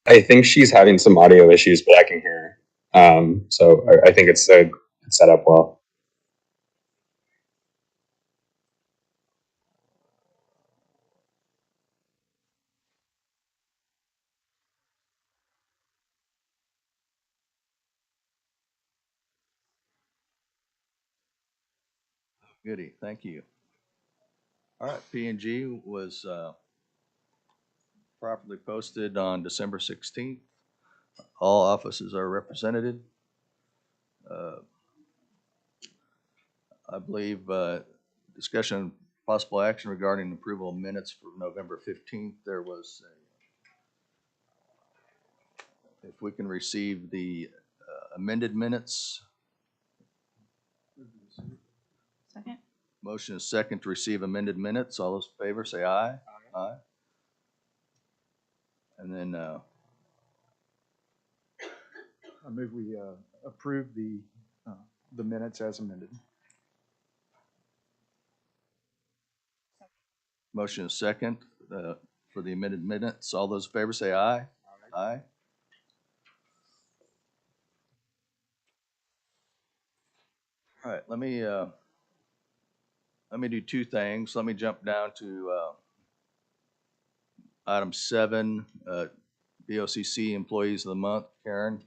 I think she's having some audio issues, but I can hear her. So I think it's set up well. Goody, thank you. All right, P&G was properly posted on December 16th. All offices are represented. Uh, I believe discussion possible action regarding approval of minutes for November 15th. There was if we can receive the amended minutes. Second. Motion is second to receive amended minutes. All those in favor say aye. Aye. And then I move we approve the minutes as amended. motion is second for the amended minutes. All those in favor say aye. Aye. All right, let me do two things. Let me jump down to item 7, BOCC Employees of the Month. Karen?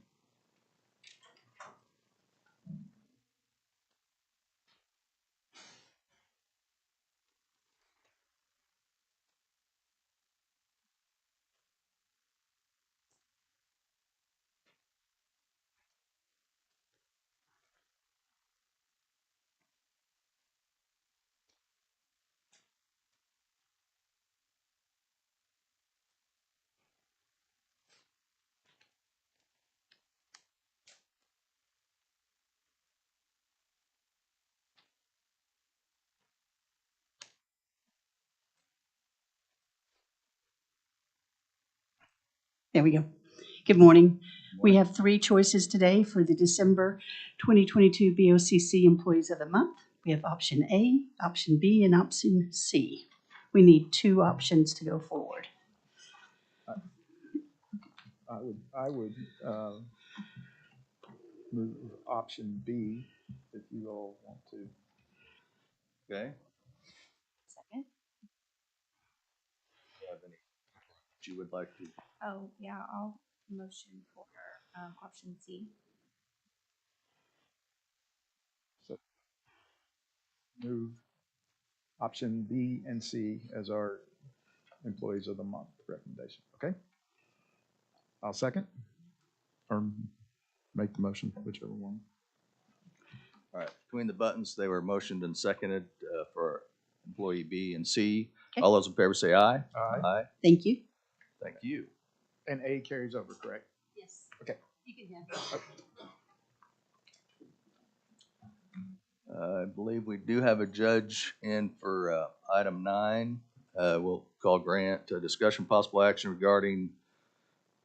There we go. Good morning. We have 3 choices today for the December 2022 BOCC Employees of the Month. We have option A, option B, and option C. We need 2 options to go forward. I would move option B if you all want to. Okay. Second. Do you have any you would like to? Oh, yeah, I'll motion for option C. So move option B and C as our employees of the month recommendation. Okay. I'll second or make the motion, whichever one. All right, between the buttons, they were motioned and seconded for employee B and C. Okay. All those in favor say aye. Aye. Aye. Thank you. Thank you. And A carries over, correct? Yes. Okay. You can have. I believe we do have a judge in for item 9. We'll call Grant to discussion possible action regarding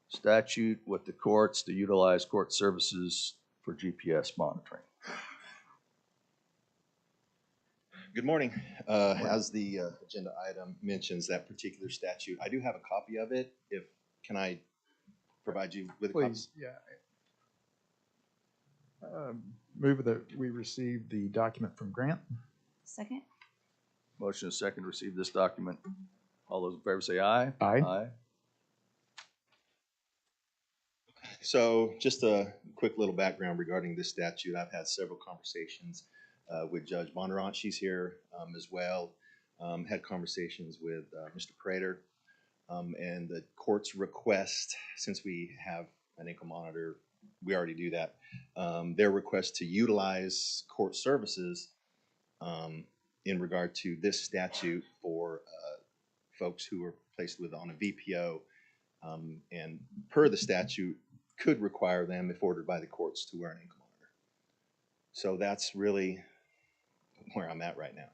statute with the courts to utilize court services for GPS monitoring. Good morning. As the agenda item mentions that particular statute, I do have a copy of it. Can I provide you with a copy? Please, yeah. Move that we receive the document from Grant. Second. Motion is second to receive this document. All those in favor say aye. Aye. Aye. So just a quick little background regarding this statute. I've had several conversations with Judge Bondurant. She's here as well. Had conversations with Mr. Prater. And the court's request, since we have an ankle monitor, we already do that. Their request to utilize court services in regard to this statute for folks who are placed on a VPO, and per the statute could require them, if ordered by the courts, to wear an ankle monitor. So that's really where I'm at right now.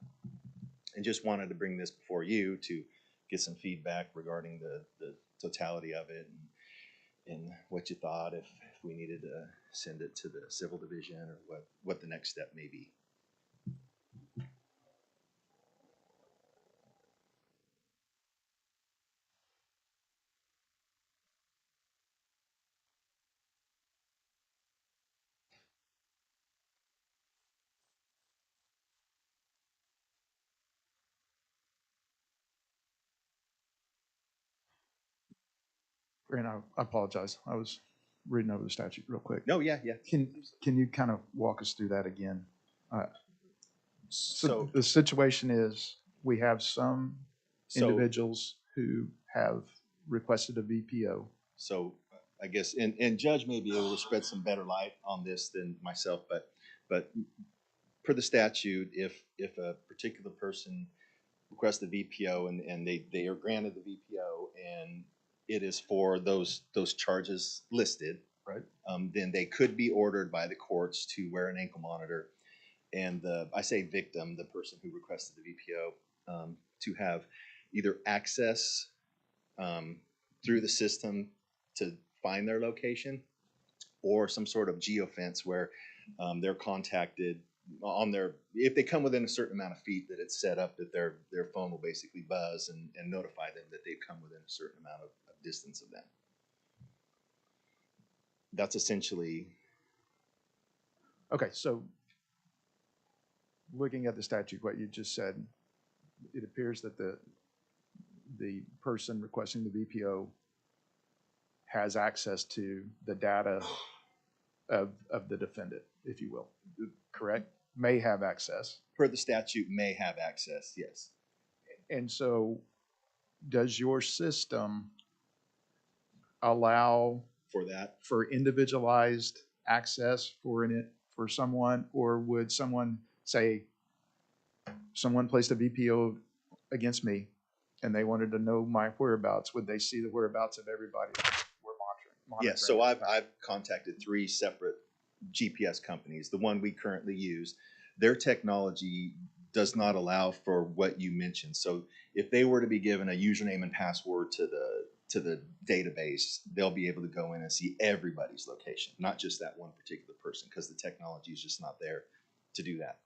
And just wanted to bring this before you to get some feedback regarding the totality of it and what you thought, if we needed to send it to the civil division or what the next step may be. Grant, I apologize. I was reading over the statute real quick. No, yeah, yeah. Can you kind of walk us through that again? So So, the situation is, we have some so, individuals who have requested a VPO. so I guess, and Judge may be able to spread some better light on this than myself, but per the statute, if a particular person requests the VPO and they are granted the VPO and it is for those charges listed, Right. Then they could be ordered by the courts to wear an ankle monitor. And I say victim, the person who requested the VPO, to have either access through the system to find their location, or some sort of geofence where they're contacted on their, if they come within a certain amount of feet, that it's set up that their phone will basically buzz and notify them that they've come within a certain amount of distance of them. That's essentially. Okay, so looking at the statute, what you just said, it appears that the person requesting the VPO has access to the data of the defendant, if you will, correct? May have access. Per the statute, may have access, yes. And so does your system allow For that, for individualized access for someone, or would someone say, someone placed a VPO against me and they wanted to know my whereabouts, would they see the whereabouts of everybody we're monitoring? yes, so I've contacted 3 separate GPS companies. The one we currently use, their technology does not allow for what you mentioned. So if they were to be given a username and password to the database, they'll be able to go in and see everybody's location, not just that one particular person, because the technology is just not there to do that.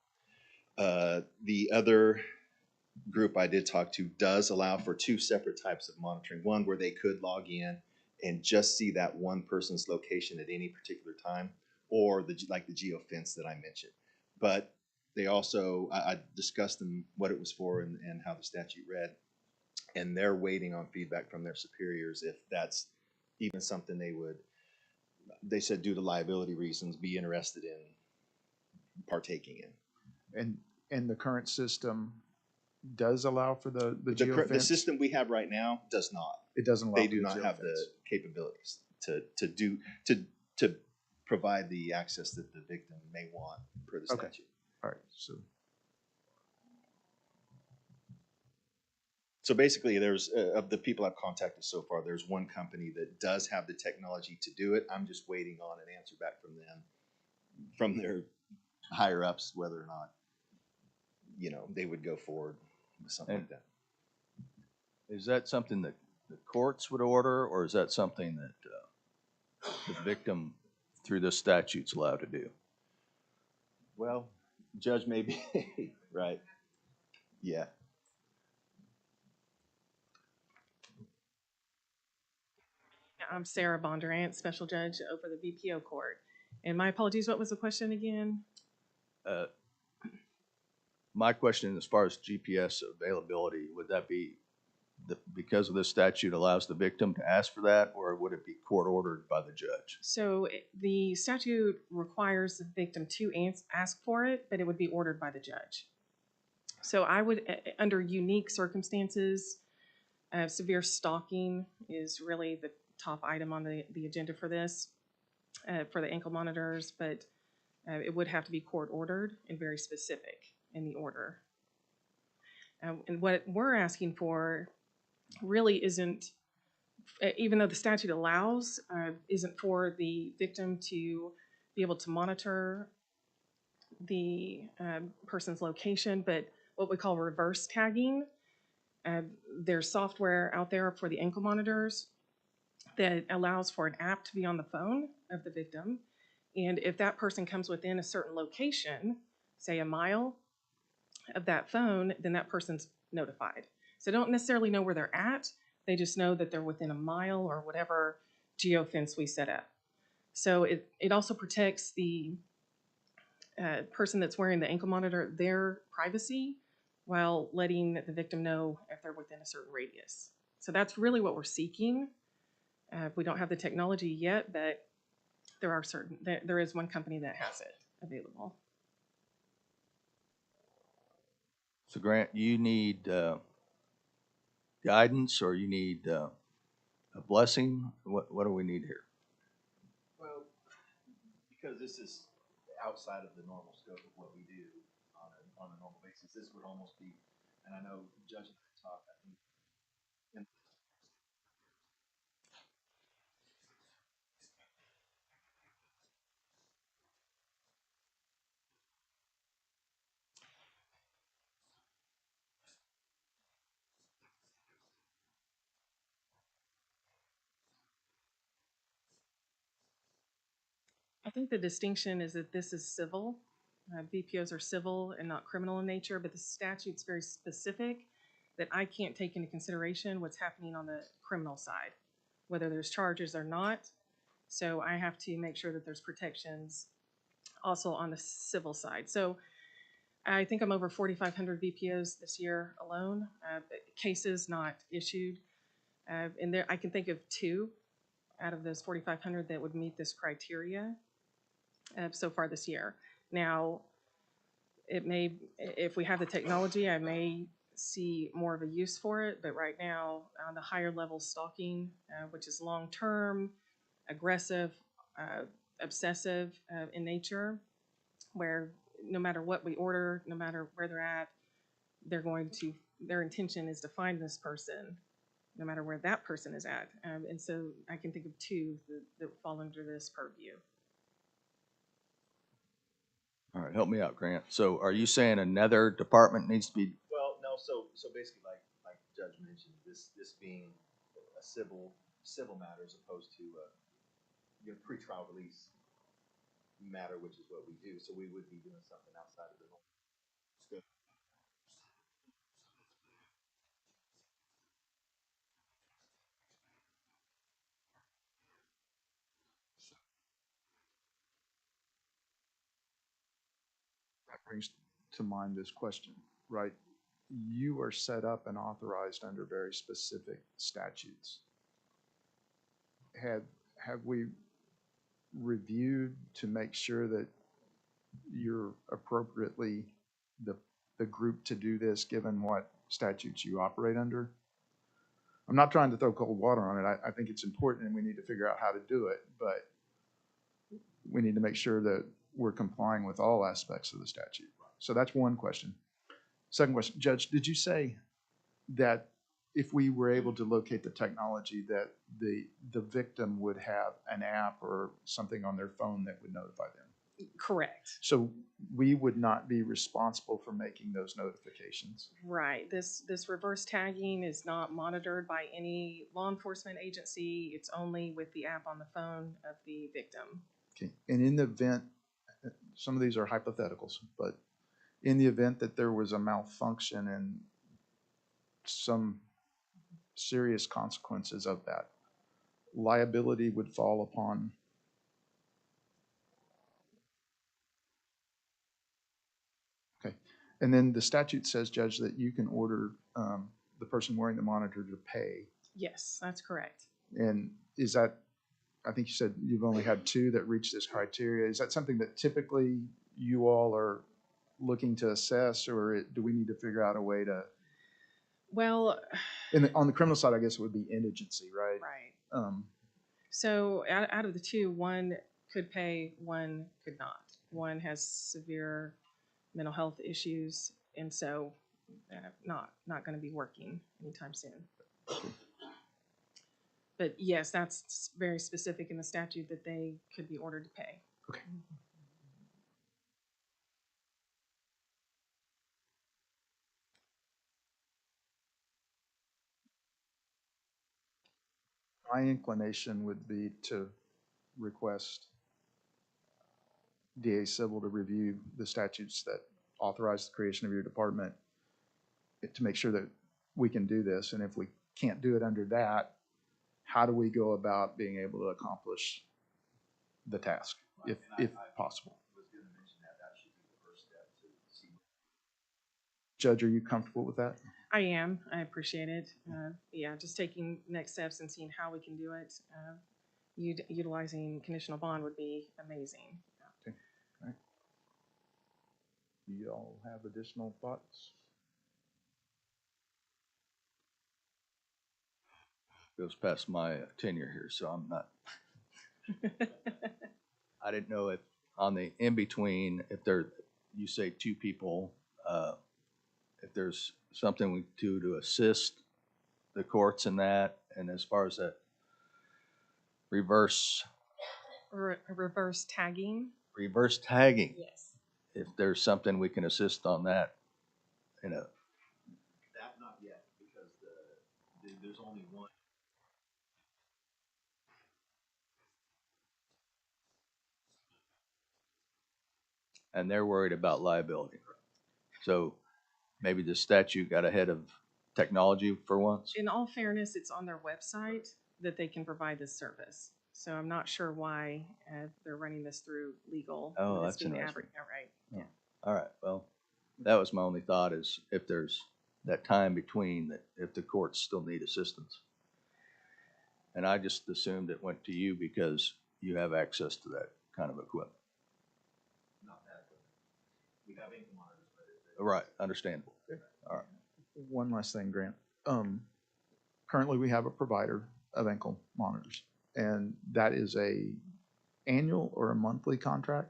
The other group I did talk to does allow for 2 separate types of monitoring. One where they could log in and just see that one person's location at any particular time, or like the geofence that I mentioned. But they also, I discussed them what it was for and how the statute read, and they're waiting on feedback from their superiors if that's even something they said due to liability reasons, be interested in partaking in. And the current system does allow for the geofence? The system we have right now does not. It doesn't allow They for do the not have the geofence. capabilities to provide the access that the victim may want per the Okay. statute. All right, So basically, there's of the people I've contacted so far, there's one company that does have the technology to do it. I'm just waiting on an answer back from them, from their higher ups, whether or not they would go forward with something like that. Is that something that the courts would order, or is that something that the victim, through this statute's allowed to do? Well, judge may be right. Yeah. I'm Sarah Bondurant, Special Judge over the VPO Court. And my apologies, what was the question again? My question, as far as GPS availability, would that be because of this statute allows the victim to ask for that, or would it be court ordered by the judge? So the statute requires the victim to ask for it, but it would be ordered by the judge. So I would, under unique circumstances, severe stalking is really the top item on the agenda for this, for the ankle monitors, but it would have to be court ordered and very specific in the order. And what we're asking for really isn't, even though the statute allows, isn't for the victim to be able to monitor the person's location, but what we call reverse tagging. There's software out there for the ankle monitors that allows for an app to be on the phone of the victim. And if that person comes within a certain location, say a mile of that phone, then that person's notified. So they don't necessarily know where they're at. They just know that they're within a mile or whatever geofence we set up. So it also protects the person that's wearing the ankle monitor, their privacy, while letting the victim know if they're within a certain radius. So that's really what we're seeking. We don't have the technology yet, but there is one company that has it available. So Grant, you need guidance or you need a blessing? What do we need here? Well, because this is outside of the normal scope of what we do on a normal basis, this would almost be, and I know Judge and I talked, I think, in I think the distinction is that this is civil. BPOs are civil and not criminal in nature, but the statute's very specific that I can't take into consideration what's happening on the criminal side, whether there's charges or not. So I have to make sure that there's protections also on the civil side. So I think I'm over 4,500 BPOs this year alone, cases not issued. And there, I can think of 2 out of those 4,500 that would meet this criteria so far this year. Now, it may, if we have the technology, I may see more of a use for it, but right now, on the higher level stalking, which is long-term, aggressive, obsessive in nature, where no matter what we order, no matter where they're at, their intention is to find this person, no matter where that person is at. And so I can think of 2 that fall under this purview. All right, help me out, Grant. So are you saying another department needs to be, well, no, so basically, like the judge mentioned, this being a civil matter as opposed to pretrial release matter, which is what we do. So we would be doing something outside of the normal scope. That brings to mind this question, right? You are set up and authorized under very specific statutes. Have we reviewed to make sure that you're appropriately the group to do this, given what statutes you operate under? I'm not trying to throw cold water on it. I think it's important and we need to figure out how to do it, but we need to make sure that we're complying with all aspects of the statute. So that's one question. Second question, Judge, did you say that if we were able to locate the technology that the victim would have an app or something on their phone that would notify them? Correct. So we would not be responsible for making those notifications? Right. This reverse tagging is not monitored by any law enforcement agency. It's only with the app on the phone of the victim. Okay. And in the event, some of these are hypotheticals, but in the event that there was a malfunction and some serious consequences of that, liability would fall upon. Okay. And then the statute says, Judge, that you can order the person wearing the monitor to pay. Yes, that's correct. And is that, I think you said you've only had 2 that reach this criteria. Is that something that typically you all are looking to assess, or do we need to figure out a way to? Well, On the criminal side, I guess it would be indigency, right? right. So out of the 2, one could pay, one could not. One has severe mental health issues, and so not going to be working anytime soon. But yes, that's very specific in the statute that they could be ordered to pay. Okay. My inclination would be to request DA Civil to review the statutes that authorize the creation of your department to make sure that we can do this. And if we can't do it under that, how do we go about being able to accomplish the task, if possible? Was going to mention that should be the first step to see. Judge, are you comfortable with that? I am. I appreciate it. Yeah, just taking next steps and seeing how we can do it. Utilizing conditional bond would be amazing. Do you all have additional thoughts? Goes past my tenure here, so I'm not, I didn't know if on the in-between, if there, you say two people, if there's something we do to assist the courts in that, and as far as that reverse Reverse tagging. tagging, Yes. if there's something we can assist on that, you know. That not yet, because there's only one. And they're worried about liability. So maybe the statute got ahead of technology for once. In all fairness, it's on their website that they can provide this service. So I'm not sure why they're running this through legal. Oh, when it's that's being interesting. All right. Yeah. All right, well, that was my only thought, is if there's that time between, that if the courts still need assistance. And I just assumed it went to you because you have access to that kind of equipment. Not that, but we have income monitors, but Right, understandable. All right. One last thing, Grant. Currently, we have a provider of ankle monitors, and that is a annual or a monthly contract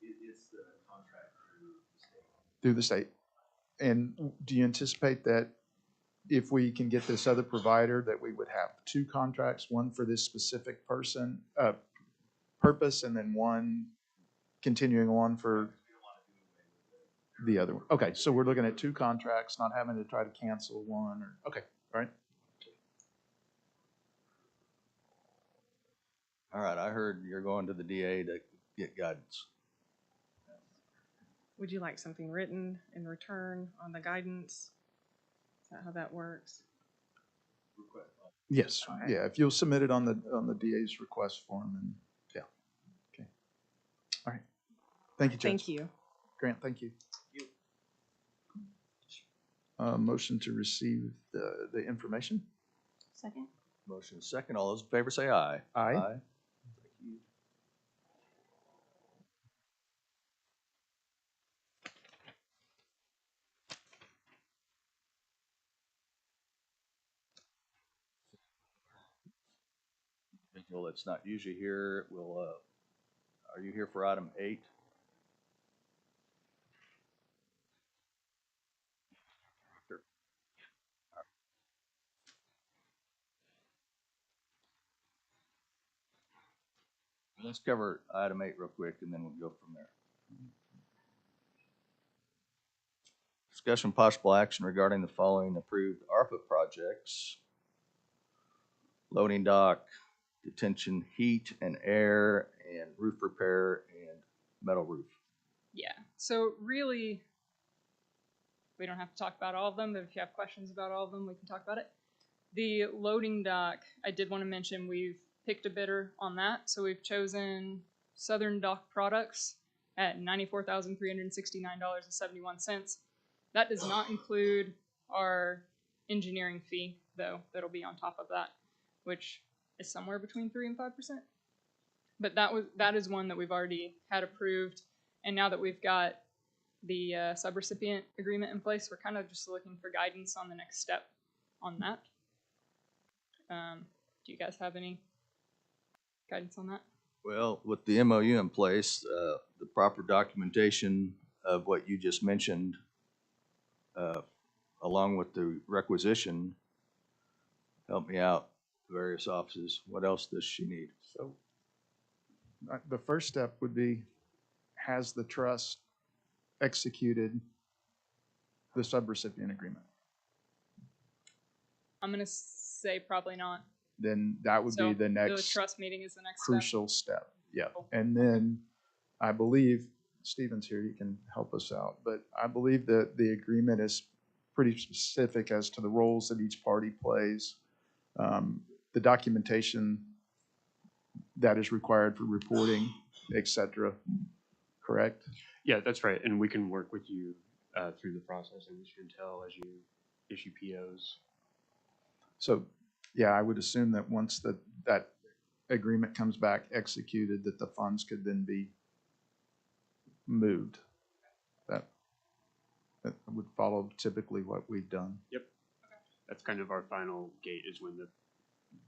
it's the contract through the state. through the state. And do you anticipate that if we can get this other provider, that we would have two contracts, one for this specific purpose, and then one continuing on for the other one? Okay, so we're looking at two contracts, not having to try to cancel one, or, okay, all right. All right, I heard you're going to the DA to get guidance. Would you like something written in return on the guidance? Is that how that works? Yes, Okay. yeah, if you'll submit it on the DA's request form, and, yeah, okay. All right, thank you, Judge. Thank you. Grant, thank you. Motion to receive the information? Second? Motion is second. All those in favor say aye. Aye. Thank you. Individual that's not usually here, will, are you here for item 8? Sure. All right. Let's cover item 8 real quick, and then we'll go from there. Discussion possible action regarding the following approved ARPA projects: loading dock, detention heat and air, and roof repair and metal roof. Yeah, so really, we don't have to talk about all of them, but if you have questions about all of them, we can talk about it. The loading dock, I did want to mention, we've picked a bidder on that. So we've chosen Southern Dock Products at $94,369.71. That does not include our engineering fee, though, that'll be on top of that, which is somewhere between 3 and 5%. But that is one that we've already had approved. And now that we've got the subrecipient agreement in place, we're kind of just looking for guidance on the next step on that. Do you guys have any guidance on that? Well, with the MOU in place, the proper documentation of what you just mentioned, along with the requisition, help me out, the various offices. What else does she need? So the first step would be, has the trust executed the subrecipient agreement? I'm going to say probably not. Then that would be So the the next trust meeting is the next step. crucial step. Yeah. Cool. And then I believe, Stephen's here, he can help us out, but I believe that the agreement is pretty specific as to the roles that each party plays. The documentation that is required for reporting, et cetera, correct? Yeah, that's right. And we can work with you through the process, and as you can tell, as you issue POs. So, yeah, I would assume that once that agreement comes back executed, that the funds could then be moved. That would follow typically what we've done. Yep. That's kind of our final gate is when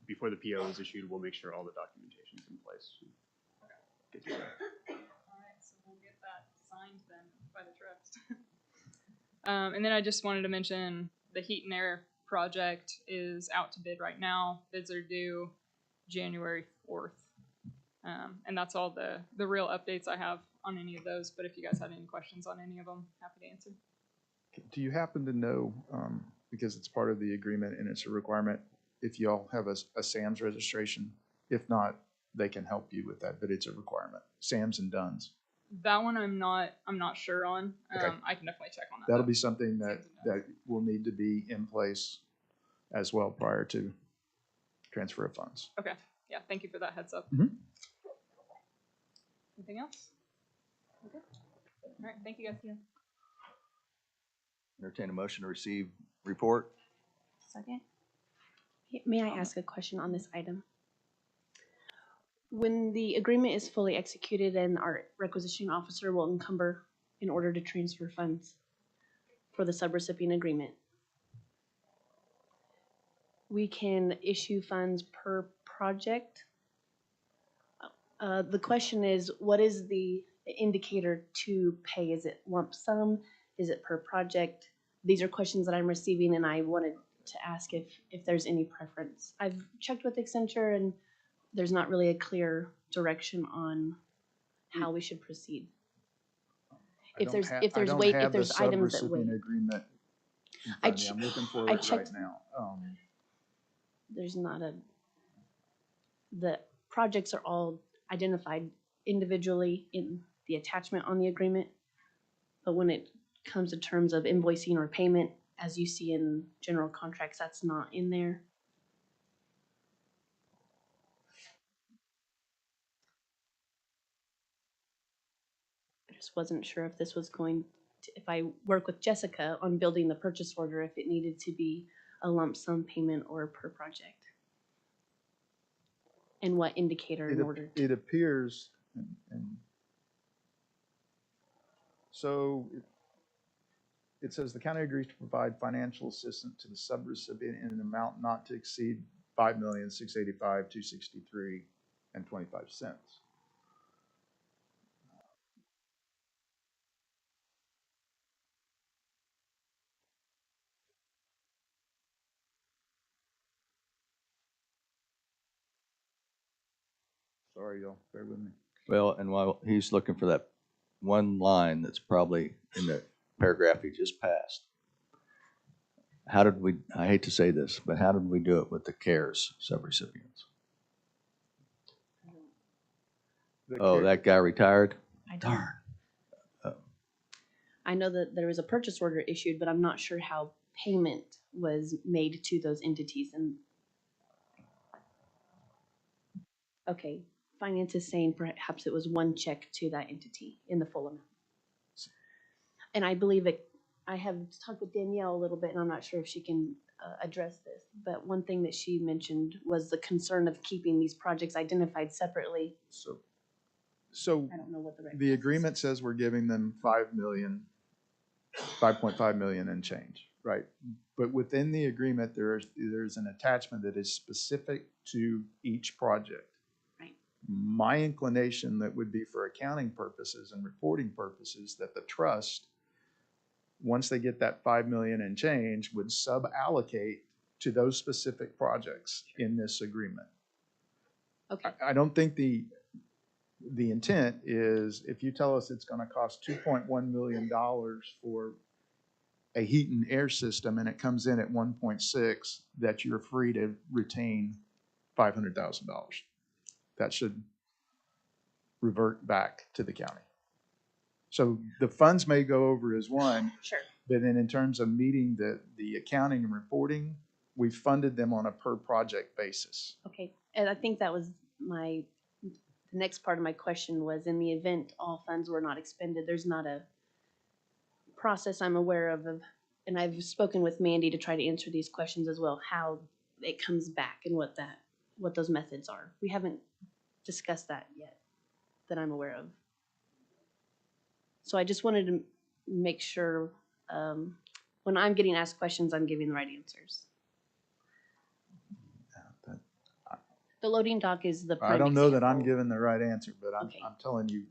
before the PO is issued, we'll make sure all the documentation is in place. Get to that. All right, so we'll get that signed then by the trust. And then I just wanted to mention the heat and air project is out to bid right now. Bids are due January 4th. And that's all the real updates I have on any of those. But if you guys have any questions on any of them, happy to answer. Do you happen to know, because it's part of the agreement and it's a requirement, if y'all have a SAMS registration? If not, they can help you with that, but it's a requirement. SAMS and DUNS. That one I'm not sure on. Okay. I can definitely check on that. That'll though. be something that will need to be in place as well prior to transfer of funds. Okay. Yeah, thank you for that heads up. Mhm. Anything else? Okay. All right, thank you guys. Entertain a motion to receive report. Second. May I ask a question on this item? When the agreement is fully executed and our requisition officer will encumber in order to transfer funds for the subrecipient agreement, we can issue funds per project. The question is, what is the indicator to pay? Is it lump sum? Is it per project? These are questions that I'm receiving, and I wanted to ask if there's any preference. I've checked with Accenture, and there's not really a clear direction on how we should proceed. If there's items that wait. Agreement in I front of me. I'm looking for I it right checked- now. There's not the projects are all identified individually in the attachment on the agreement. But when it comes to terms of invoicing or payment, as you see in general contracts, that's not in there. I just wasn't sure if this was going to, if I work with Jessica on building the purchase order, if it needed to be a lump sum payment or per project. And what indicator in order to. It appears, and so it says the county agrees to provide financial assistance to the subrecipient in an amount not to exceed $5,685,263.25. Sorry, y'all, bear with me. Well, and while he's looking for that one line that's probably in the paragraph he just passed. How did we, I hate to say this, but how did we do it with the CARES subrecipients? Oh, that guy retired? I don't- Darn. I know that there was a purchase order issued, but I'm not sure how payment was made to those entities. And okay, finance is saying perhaps it was one check to that entity in the full amount. And I believe I have talked with Danielle a little bit, and I'm not sure if she can address this, but one thing that she mentioned was the concern of keeping these projects identified separately. So I don't know what the agreement says we're giving them 5.5 million and change, right? But within the agreement, there's an attachment that is specific to each project. Right. My inclination that would be for accounting purposes and reporting purposes that the trust, once they get that 5 million and change, would sub-allocate to those specific projects in this agreement. Okay. I don't think the intent is if you tell us it's going to cost $2.1 million for a heat and air system and it comes in at 1.6, that you're free to retain $500,000. That should revert back to the county. So the funds may go over as one, Sure. but then in terms of meeting the accounting and reporting, we funded them on a per project basis. Okay, and I think that was the next part of my question was, in the event all funds were not expended, there's not a process I'm aware of and I've spoken with Mandy to try to answer these questions as well, how it comes back and what those methods are. We haven't discussed that yet that I'm aware of. So I just wanted to make sure when I'm getting asked questions, I'm giving the right answers. The loading dock is the prime I don't know that I'm example. giving the right answer, but I'm Okay. telling you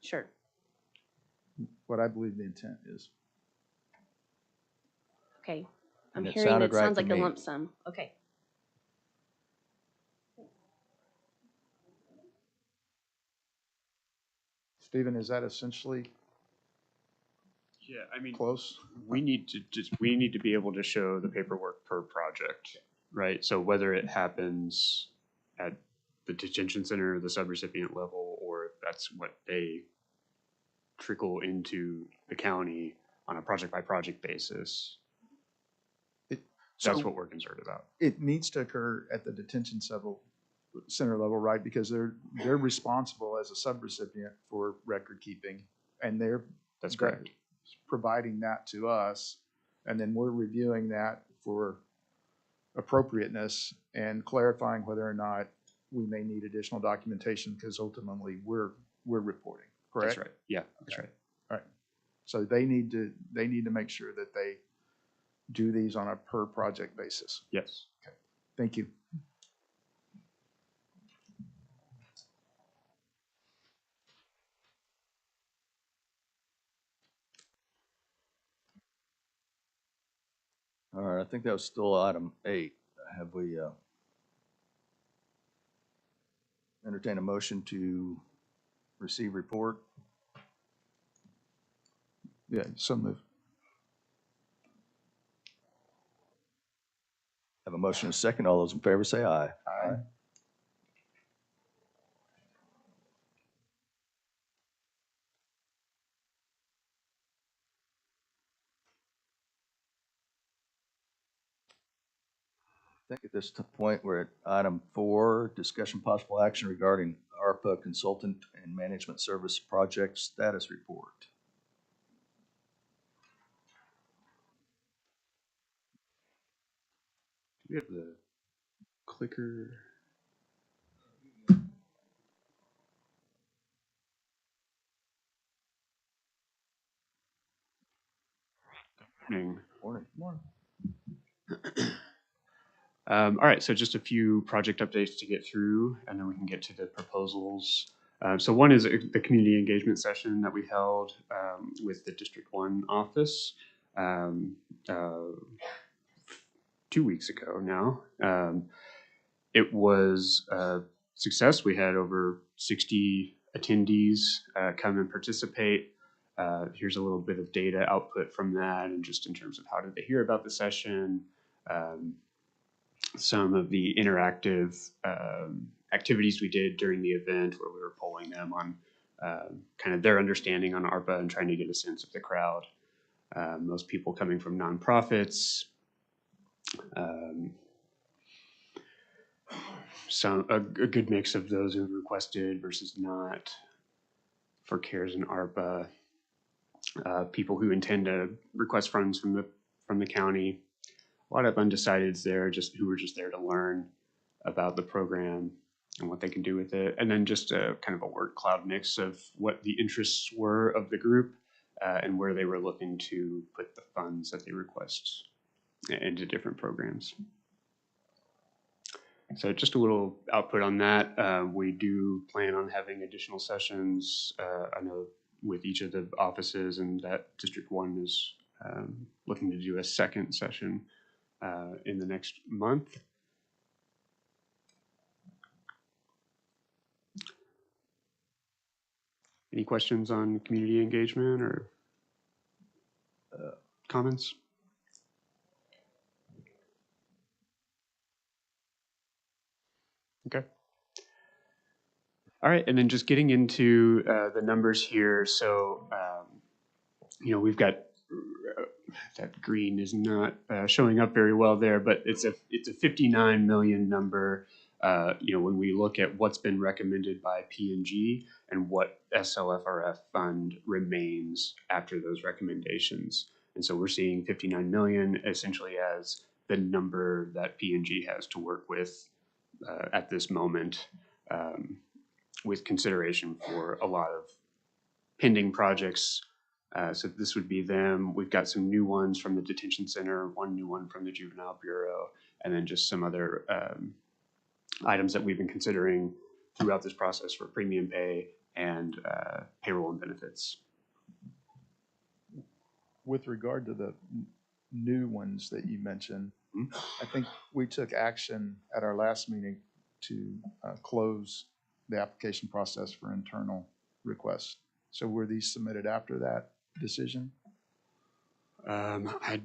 Sure. what I believe the intent is. Okay. I'm And it hearing sounded it right sounds to like a me. lump sum. Okay. Stephen, is that essentially Yeah, I mean, close? we need to be able to show the paperwork per project, right? So whether it happens at the detention center, the subrecipient level, or if that's what they trickle into the county on a project by project basis, that's So what we're concerned about. it needs to occur at the detention center level, right? Because they're responsible as a subrecipient for record keeping, and That's correct. providing that to us, and then we're reviewing that for appropriateness and clarifying whether or not we may need additional documentation, because ultimately we're reporting, correct? That's right. Yeah, that's right. All right. So they need to make sure that they do these on a per project basis. Yes. Thank you. All right, I think that was still item 8. Have we entertain a motion to receive report? Yeah, so move. Have a motion and a second. All those in favor say aye. Aye. I think at this point, we're at item 4, discussion possible action regarding ARPA consultant and management service project status report. Do we have the clicker? Morning. Morning. All right, so just a few project updates to get through, and then we can get to the proposals. So one is the community engagement session that we held with the District 1 office 2 weeks ago now. It was a success. We had over 60 attendees come and participate. Here's a little bit of data output from that, and just in terms of how did they hear about the session, some of the interactive activities we did during the event where we were polling them on kind of their understanding on ARPA and trying to get a sense of the crowd. Most people coming from nonprofits, a good mix of those who requested versus not for CARES and ARPA, people who intend to request funds from the county. A lot of undecideds there, just who were just there to learn about the program and what they can do with it. And then just a kind of a word cloud mix of what the interests were of the group and where they were looking to put the funds that they request into different programs. So just a little output on that. We do plan on having additional sessions. I know with each of the offices, and that District 1 is looking to do a second session in the next month. Any questions on community engagement or comments? Okay. All right, and then just getting into the numbers here. So, we've got that green is not showing up very well there, but it's a 59 million number. When we look at what's been recommended by P&G and what SLFRF fund remains after those recommendations. And so we're seeing 59 million essentially as the number that P&G has to work with at this moment, with consideration for a lot of pending projects. So this would be them. We've got some new ones from the detention center, one new one from the juvenile bureau, and then just some other items that we've been considering throughout this process for premium pay and payroll and benefits. With regard to the new ones that you mentioned, I think we took action at our last meeting to close the application process for internal requests. So were these submitted after that decision? I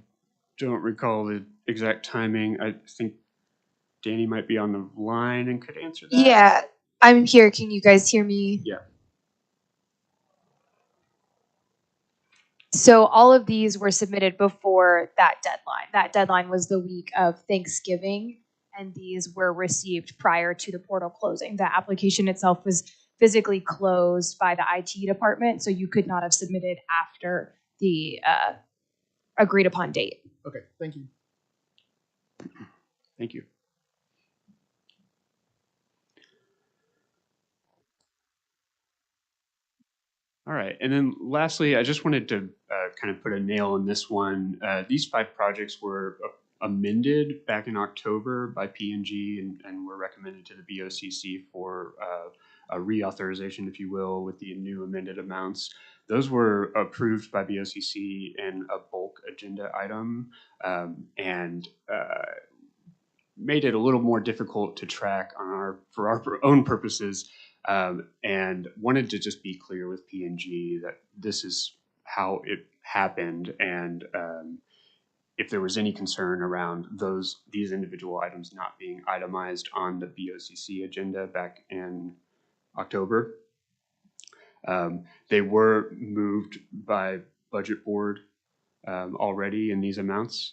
don't recall the exact timing. I think Danny might be on the line and could answer that. Yeah, I'm here. Can you guys hear me? Yeah. So all of these were submitted before that deadline. That deadline was the week of Thanksgiving, and these were received prior to the portal closing. The application itself was physically closed by the IT department, so you could not have submitted after the agreed upon date. Okay, thank you. Thank you. All right, and then lastly, I just wanted to kind of put a nail in this one. These 5 projects were amended back in October by P&G and were recommended to the BOCC for a reauthorization, if you will, with the new amended amounts. Those were approved by BOCC in a bulk agenda item and made it a little more difficult to track on for our own purposes. And wanted to just be clear with P&G that this is how it happened, and if there was any concern around these individual items not being itemized on the BOCC agenda back in October. They were moved by budget board already in these amounts,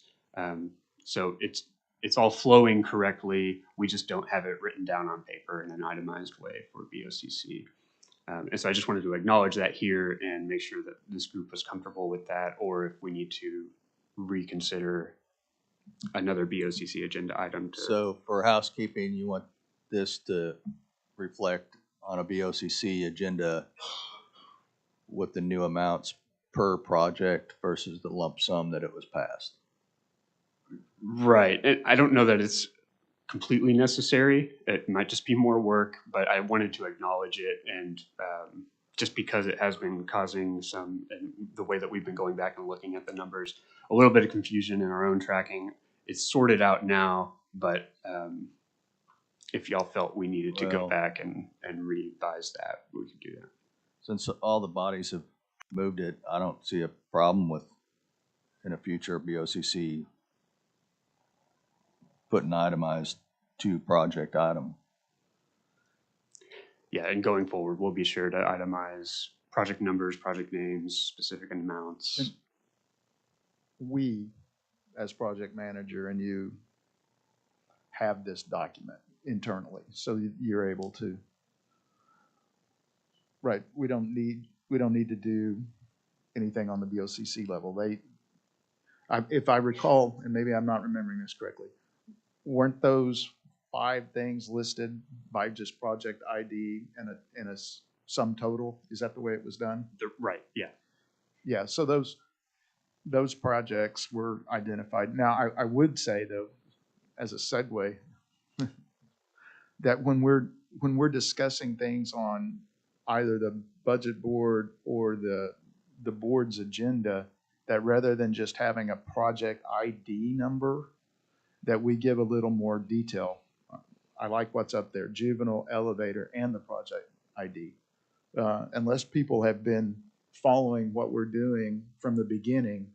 so it's all flowing correctly. We just don't have it written down on paper in an itemized way for BOCC. And so I just wanted to acknowledge that here and make sure that this group was comfortable with that, or if we need to reconsider another BOCC agenda item. So for housekeeping, you want this to reflect on a BOCC agenda with the new amounts per project versus the lump sum that it was passed. Right. I don't know that it's completely necessary. It might just be more work, but I wanted to acknowledge it, and just because it has been causing some, and the way that we've been going back and looking at the numbers, a little bit of confusion in our own tracking. It's sorted out now, but if y'all felt we needed to go back and revise that, we could do that. Since all the bodies have moved it, I don't see a problem with, in a future BOCC, put an itemized to project item. Yeah, and going forward, we'll be sure to itemize project numbers, project names, specific amounts. And we, as project manager, and you have this document internally, so you're able to. Right, we don't need to do anything on the BOCC level. If I recall, and maybe I'm not remembering this correctly, weren't those 5 things listed by just project ID and a sum total? Is that the way it was done? Right. Yeah. Yeah. So those projects were identified. Now, I would say, though, as a segue, that when we're discussing things on either the budget board or the board's agenda, that rather than just having a project ID number, that we give a little more detail. I like what's up there: juvenile, elevator, and the project ID. Unless people have been following what we're doing from the beginning,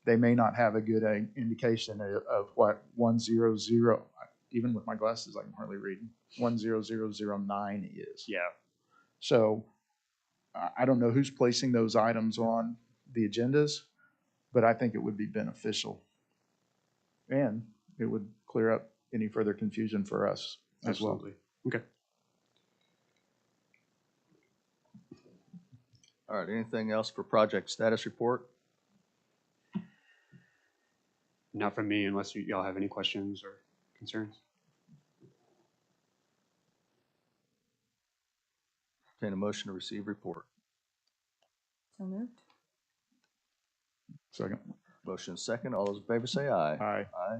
they may not have a good indication of what 100, even with my glasses I can hardly read, 10009 is. Yeah. So I don't know who's placing those items on the agendas, but I think it would be beneficial. And it would clear up any further confusion for us as well. Absolutely. Okay. All right, anything else for project status report? not from me unless y'all have any questions or concerns. Entertain a motion to receive report. So moved. Second. Motion second. All those in favor say aye. Aye. Aye.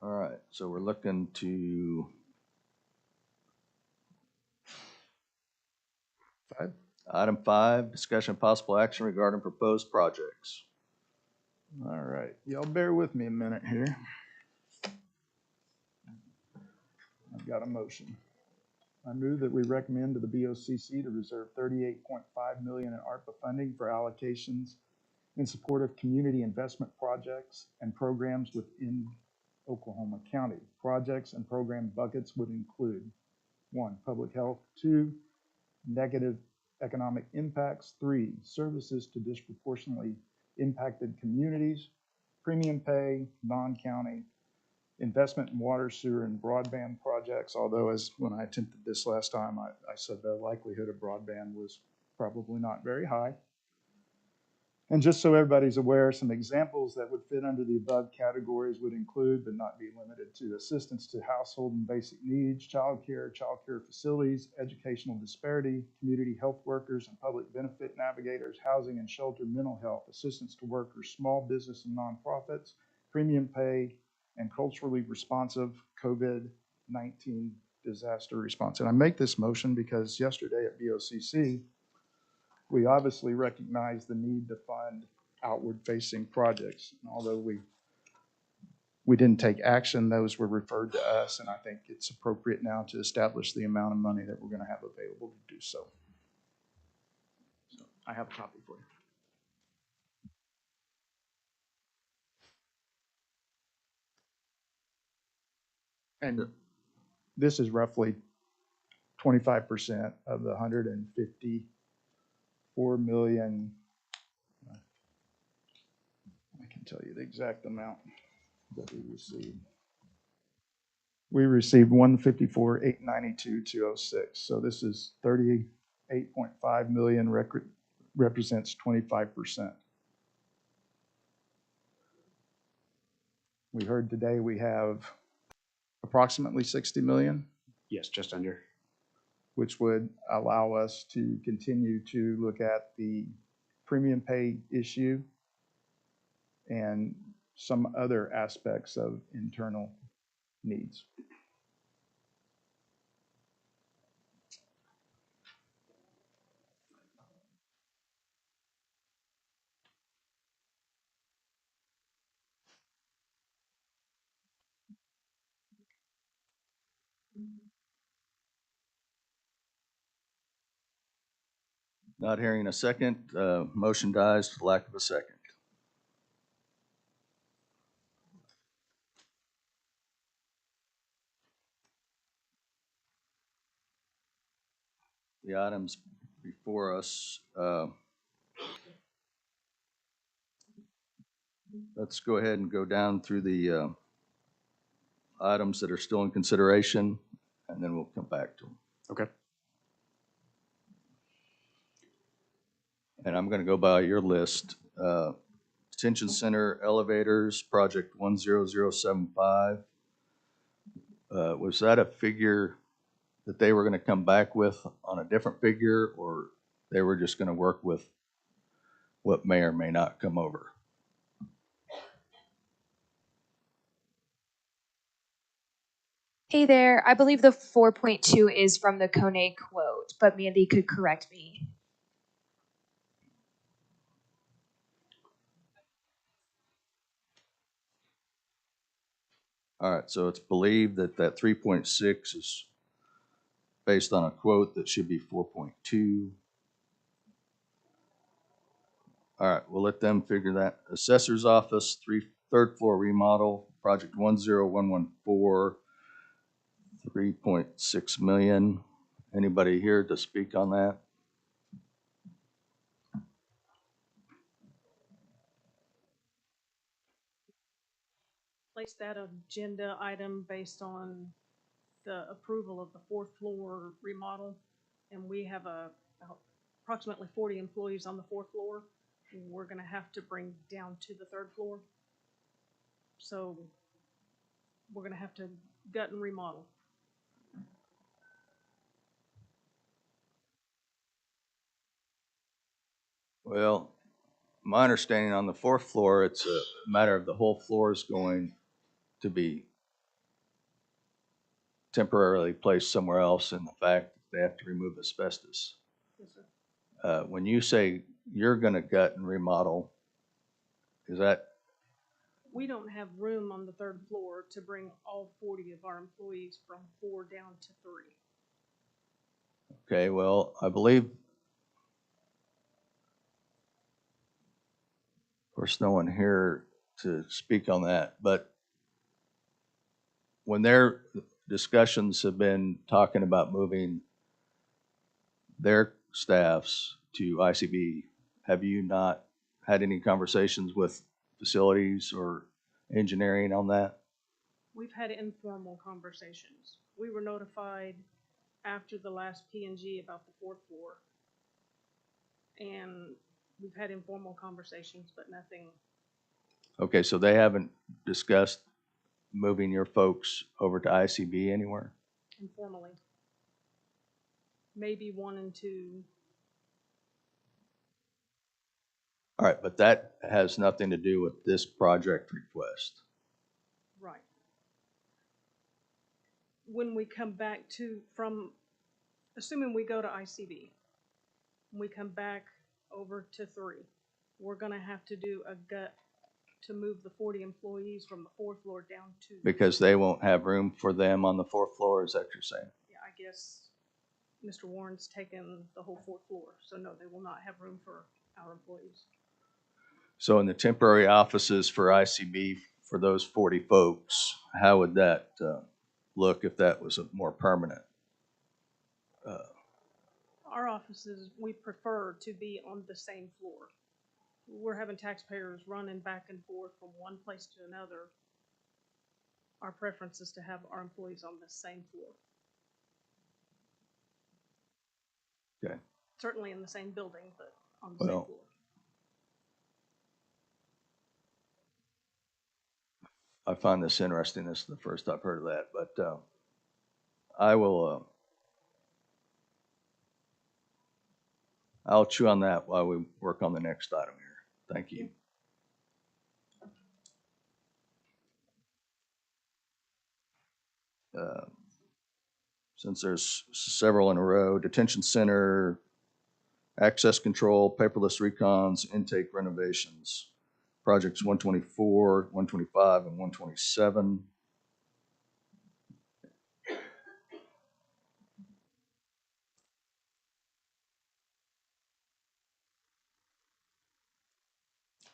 All right, so we're looking to 5. item 5, discussion of possible action regarding proposed projects. All right, y'all bear with me a minute here. I've got a motion. I move that we recommend to the BOCC to reserve $38.5 million in ARPA funding for allocations in support of community investment projects and programs within Oklahoma County. Projects and program buckets would include 1, public health; 2, negative economic impacts; 3, services to disproportionately impacted communities; premium pay, non-county; investment in water, sewer, and broadband projects, although as when I attempted this last time, I said the likelihood of broadband was probably not very high. And just so everybody's aware, some examples that would fit under the above categories would include, but not be limited to, assistance to household and basic needs, childcare facilities, educational disparity, community health workers and public benefit navigators, housing and shelter, mental health, assistance to workers, small business and nonprofits, premium pay, and culturally responsive COVID-19 disaster response. And I make this motion because yesterday at BOCC, we obviously recognize the need to fund outward-facing projects. And although we didn't take action, those were referred to us, and I think it's appropriate now to establish the amount of money that we're going to have available to do so. So I have a copy for you. And this is roughly 25% of the $154 million. I can tell you the exact amount that we received. We received $154,892,206. So this is $38.5 million, represents 25%. We heard today we have approximately 60 million. Yes, just under. Which would allow us to continue to look at the premium pay issue and some other aspects of internal needs. Not hearing a second, motion dies for lack of a second. The items before us, let's go ahead and go down through the items that are still in consideration, and then we'll come back to them. Okay. And I'm going to go by your list. Detention Center elevators, project 10075. Was that a figure that they were going to come back with on a different figure, or they were just going to work with what may or may not come over? Hey there, I believe the 4.2 is from the Kone quote, but Mandy could correct me. All right, so it's believed that that 3.6 is based on a quote that should be 4.2. All right, we'll let them figure that. Assessor's office, third floor remodel, project 10114, 3.6 million. Anybody here to speak on that? Place that agenda item based on the approval of the fourth floor remodel. And we have approximately 40 employees on the fourth floor. we're gonna have to bring down to the third floor. So we're gonna have to gut and remodel. Well, my understanding on the fourth floor, it's a matter of the whole floor is going to be temporarily placed somewhere else, and the fact that they have to remove asbestos. Yes, sir. When you say you're gonna gut and remodel, is that, We don't have room on the third floor to bring all 40 of our employees from 4 down to 3. okay, well, I believe, of course, no one here to speak on that, but when their discussions have been talking about moving their staffs to ICB, have you not had any conversations with facilities or engineering on that? We've had informal conversations. We were notified after the last P&G about the 4th floor. And we've had informal conversations, but nothing. Okay, so they haven't discussed moving your folks over to ICB anywhere? Informally. Maybe 1 and 2. All right, but that has nothing to do with this project request. Right. When we come back assuming we go to ICB, when we come back over to 3, we're gonna have to do a gut to move the 40 employees from the 4th floor down to. Because they won't have room for them on the fourth floor, is that what you're saying? Yeah, I guess Mr. Warren's taken the whole 4th floor, so no, they will not have room for our employees. So in the temporary offices for ICB, for those 40 folks, how would that look if that was a more permanent? Our offices, we prefer to be on the same floor. We're having taxpayers running back and forth from one place to another. Our preference is to have our employees on the same floor. Okay. Certainly in the same building, but on the same Well, floor. I find this interesting. This is the first I've heard of that, but I will, I'll chew on that while we work on the next item here. Thank you. Since there's several in a row, detention center, access control, paperless recons, intake renovations, projects 124, 125, and 127.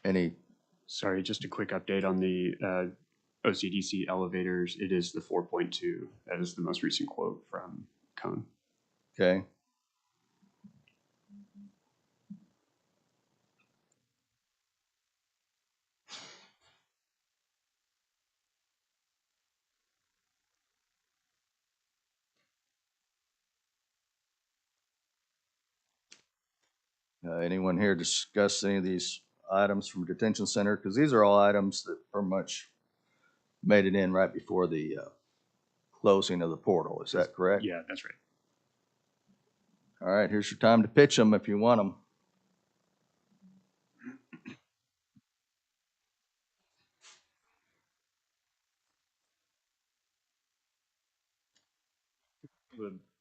Any, Sorry, just a quick update on the OCDC elevators. It is the 4.2. That is the most recent quote from Cone. okay? Anyone here discuss any of these items from detention center? Because these are all items that pretty much made it in right before the closing of the portal. Is that correct? Yeah, that's right. All right, here's your time to pitch them if you want them.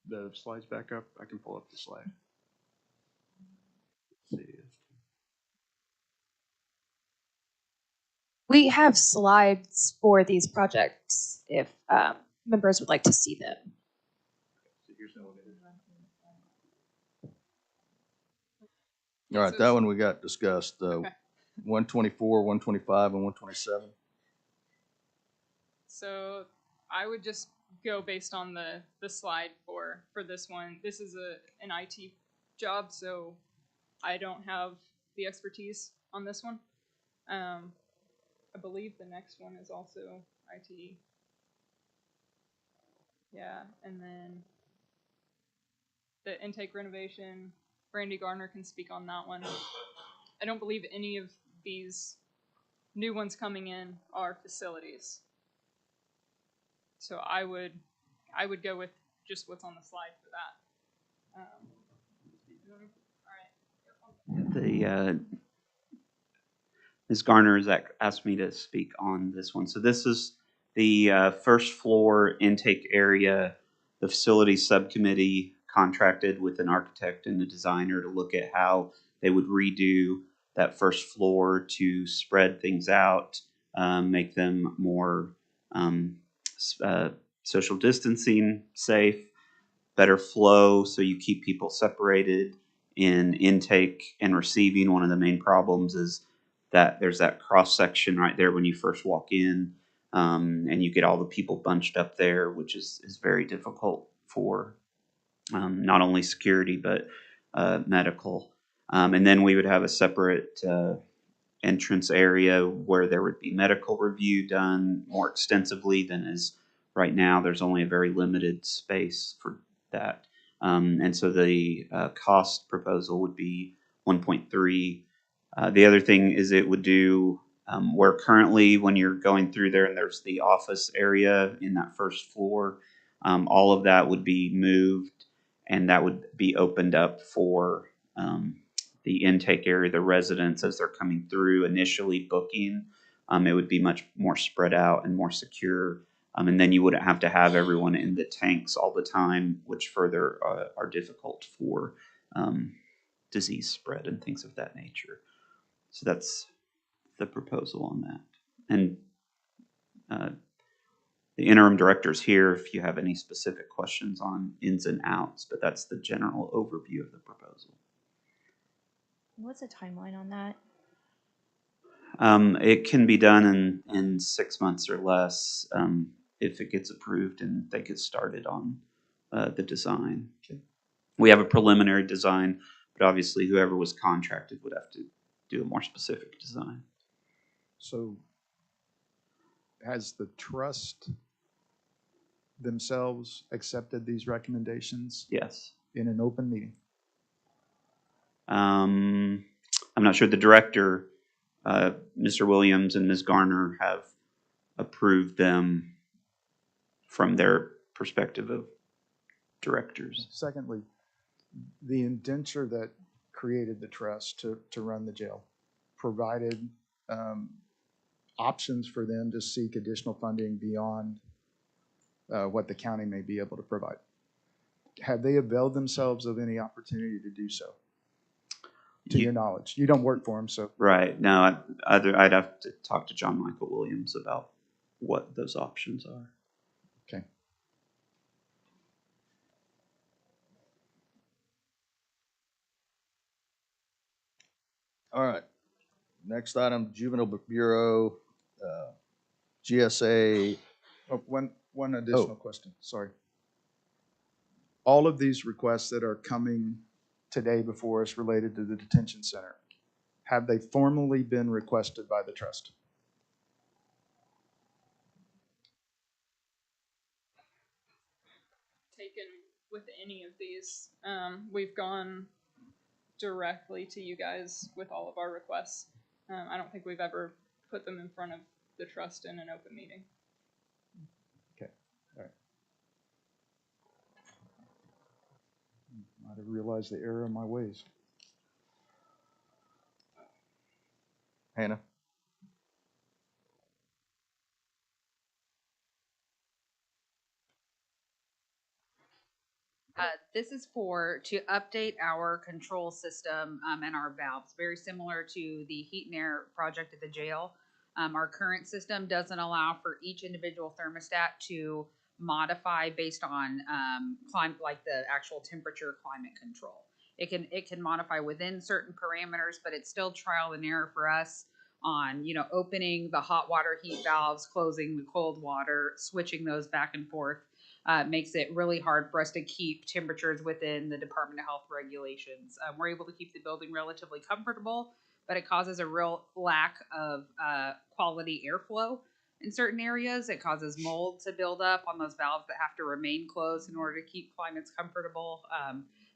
The slides back up. I can pull up the slide. Let's see. We have slides for these projects if members would like to see them. All right, that one we got discussed. Okay. 124, 125, and 127. So I would just go based on the slide for this one. This is an IT job, so I don't have the expertise on this one. I believe the next one is also IT. Yeah, and then the intake renovation, Brandy Garner can speak on that one. I don't believe any of these new ones coming in are facilities. So I would go with just what's on the slide for that. All right. The Ms. Garner has asked me to speak on this one. So this is the first floor intake area. The facilities subcommittee contracted with an architect and a designer to look at how they would redo that first floor to spread things out, make them more social distancing safe, better flow so you keep people separated in intake and receiving. One of the main problems is that there's that cross section right there when you first walk in, and you get all the people bunched up there, which is very difficult for not only security but medical. And then we would have a separate entrance area where there would be medical review done more extensively than is right now. There's only a very limited space for that. And so the cost proposal would be 1.3. The other thing is it would do where currently when you're going through there and there's the office area in that first floor, all of that would be moved and that would be opened up for the intake area, the residents as they're coming through initially booking. It would be much more spread out and more secure. And then you wouldn't have to have everyone in the tanks all the time, which further are difficult for disease spread and things of that nature. So that's the proposal on that. And the interim director's here if you have any specific questions on ins and outs, but that's the general overview of the proposal. What's the timeline on that? It can be done in 6 months or less if it gets approved and they get started on the design. Okay. We have a preliminary design, but obviously whoever was contracted would have to do a more specific design. So has the trust themselves accepted these recommendations Yes. in an open meeting? I'm not sure the director, Mr. Williams and Ms. Garner, have approved them from their perspective of directors. Secondly, the indenture that created the trust to run the jail provided options for them to seek additional funding beyond what the county may be able to provide. Have they availed themselves of any opportunity to do so? To your knowledge, you don't work for them, so. Right. No, I'd have to talk to John Michael Williams about what those options are. Okay. All right. Next item, Juvenile Bureau, GSA. Oh, one additional question, sorry. All of these requests that are coming today before us related to the detention center, have they formally been requested by the trust? Taken with any of these. We've gone directly to you guys with all of our requests. I don't think we've ever put them in front of the trust in an open meeting. Okay, all right. Might have realized the error of my ways. Hannah? This is to update our control system and our valves, very similar to the heat and air project at the jail. Our current system doesn't allow for each individual thermostat to modify based on climate, like the actual temperature climate control. It can modify within certain parameters, but it's still trial and error for us on, opening the hot water heat valves, closing the cold water, switching those back and forth. Makes it really hard for us to keep temperatures within the Department of Health regulations. We're able to keep the building relatively comfortable, but it causes a real lack of quality airflow in certain areas. It causes mold to build up on those valves that have to remain closed in order to keep climates comfortable.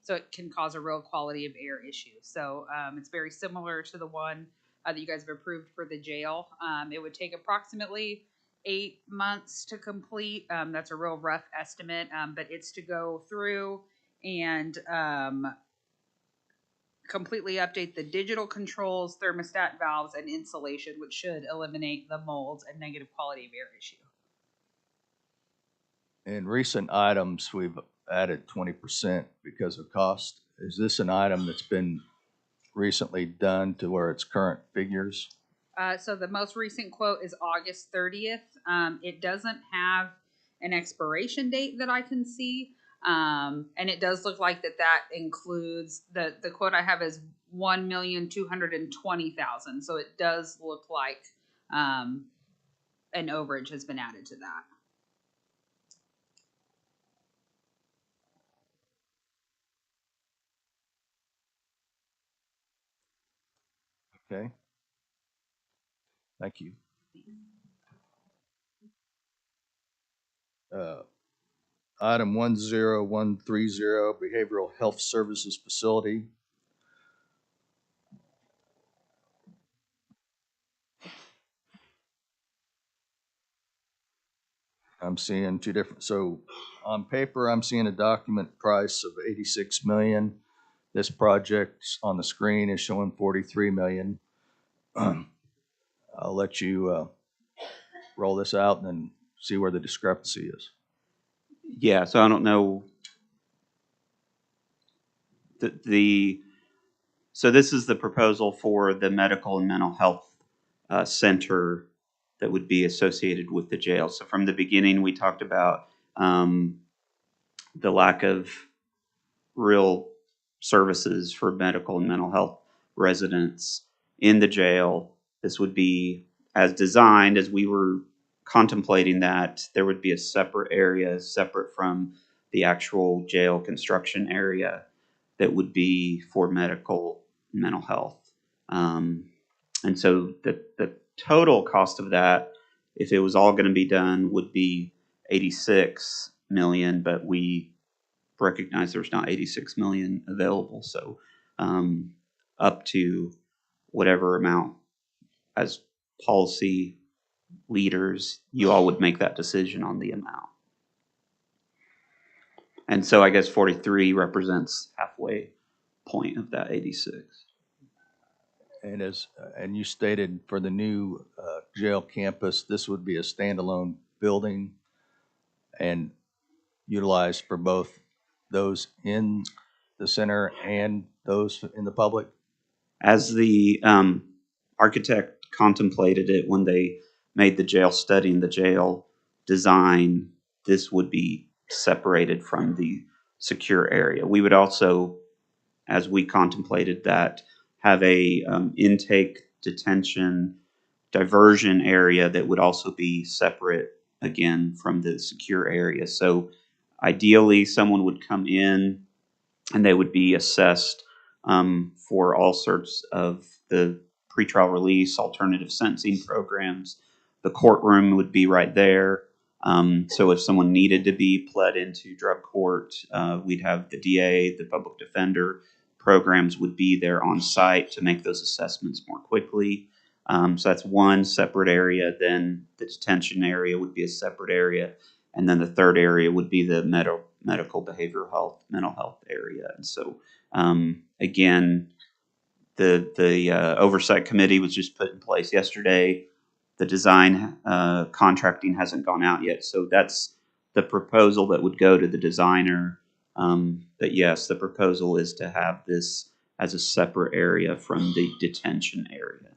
So it can cause a real quality of air issue. So it's very similar to the one that you guys have approved for the jail. It would take approximately 8 months to complete. That's a real rough estimate, but it's to go through and completely update the digital controls, thermostat valves, and insulation, which should eliminate the molds and negative quality of air issue. In recent items, we've added 20% because of cost. Is this an item that's been recently done to where it's current figures? So the most recent quote is August 30th. It doesn't have an expiration date that I can see. And it does look like that includes the quote I have is 1,220,000. So it does look like an overage has been added to that. Okay. Thank you. Item 10130, Behavioral Health Services Facility. I'm seeing two different, so on paper, I'm seeing a document price of 86 million. This project on the screen is showing 43 million. I'll let you roll this out and then see where the discrepancy is. Yeah, so I don't know. So this is the proposal for the medical and mental health center that would be associated with the jail. So from the beginning, we talked about the lack of real services for medical and mental health residents in the jail. This would be as designed as we were contemplating that there would be a separate area separate from the actual jail construction area that would be for medical and mental health. And so the total cost of that, if it was all going to be done, would be 86 million, but we recognize there's not 86 million available. So up to whatever amount, as policy leaders, you all would make that decision on the amount. And so I guess 43 represents halfway point of that 86. And you stated for the new jail campus, this would be a standalone building and utilized for both those in the center and those in the public? As the architect contemplated it when they made the jail study and the jail design, this would be separated from the secure area. We would also, as we contemplated that, have a intake, detention, diversion area that would also be separate again from the secure area. So ideally, someone would come in and they would be assessed for all sorts of the pretrial release, alternative sentencing programs. The courtroom would be right there. So if someone needed to be pled into drug court, we'd have the DA, the public defender programs would be there on site to make those assessments more quickly. So that's one separate area. Then the detention area would be a separate area. And then the third area would be the medical, behavioral health, mental health area. And so, again, the oversight committee was just put in place yesterday. The design contracting hasn't gone out yet. So that's the proposal that would go to the designer. But yes, the proposal is to have this as a separate area from the detention area.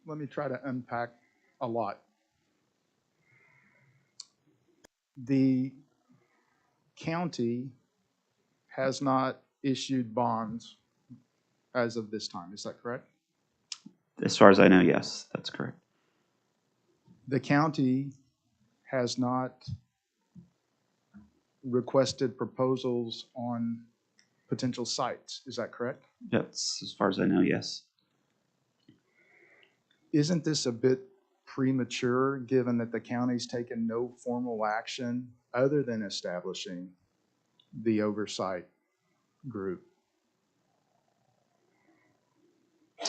Let me try to unpack a lot. The county has not issued bonds as of this time. Is that correct? As far as I know, yes, that's correct. The county has not requested proposals on potential sites. Is that correct? That's as far as I know, yes. Isn't this a bit premature, given that the county's taken no formal action other than establishing the oversight group.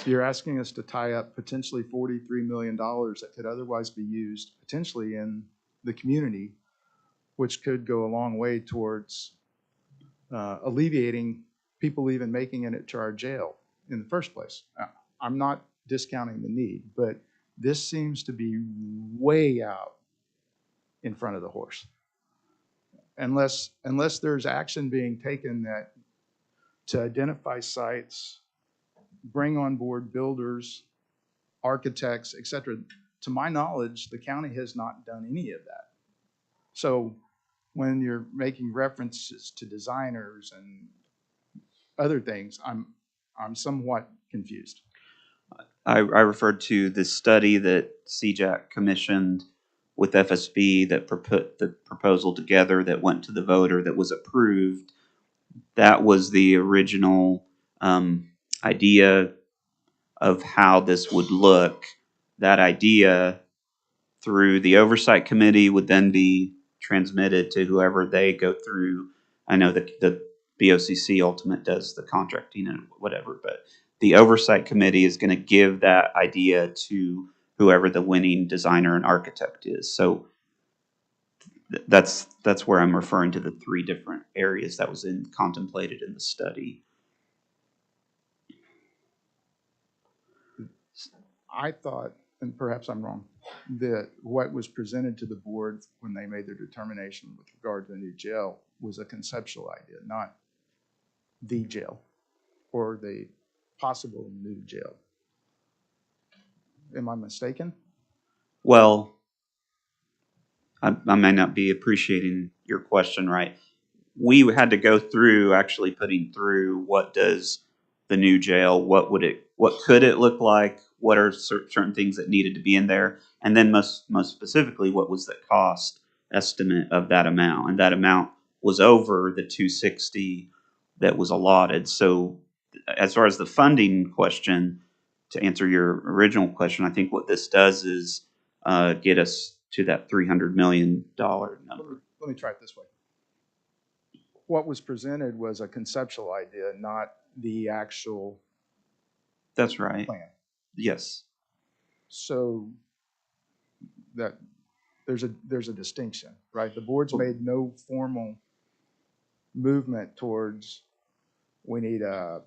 You're asking us to tie up potentially $43 million that could otherwise be used potentially in the community, which could go a long way towards alleviating people even making it to our jail in the first place. I'm not discounting the need, but this seems to be way out in front of the horse. Unless there's action being taken that to identify sites, bring on board builders, architects, et cetera. To my knowledge, the county has not done any of that. So when you're making references to designers and other things, I'm somewhat confused. I referred to the study that CJAC commissioned with FSB that put the proposal together that went to the voter that was approved. That was the original idea of how this would look. That idea through the oversight committee would then be transmitted to whoever they go through. I know that the BOCC ultimate does the contracting and whatever, but the oversight committee is going to give that idea to whoever the winning designer and architect is. So that's where I'm referring to the three different areas that was contemplated in the study. I thought, and perhaps I'm wrong, that what was presented to the board when they made their determination with regard to the new jail was a conceptual idea, not the jail or the possible new jail. Am I mistaken? Well, I may not be appreciating your question right. We had to go through actually putting through what does the new jail, what could it look like, what are certain things that needed to be in there, and then most specifically, what was the cost estimate of that amount, and that amount was over the 260 that was allotted. So as far as the funding question, to answer your original question, I think what this does is get us to that $300 million number. Let me try it this way. What was presented was a conceptual idea, not the actual That's right. plan. Yes. So that there's a distinction, right? The board's made no formal movement towards we need a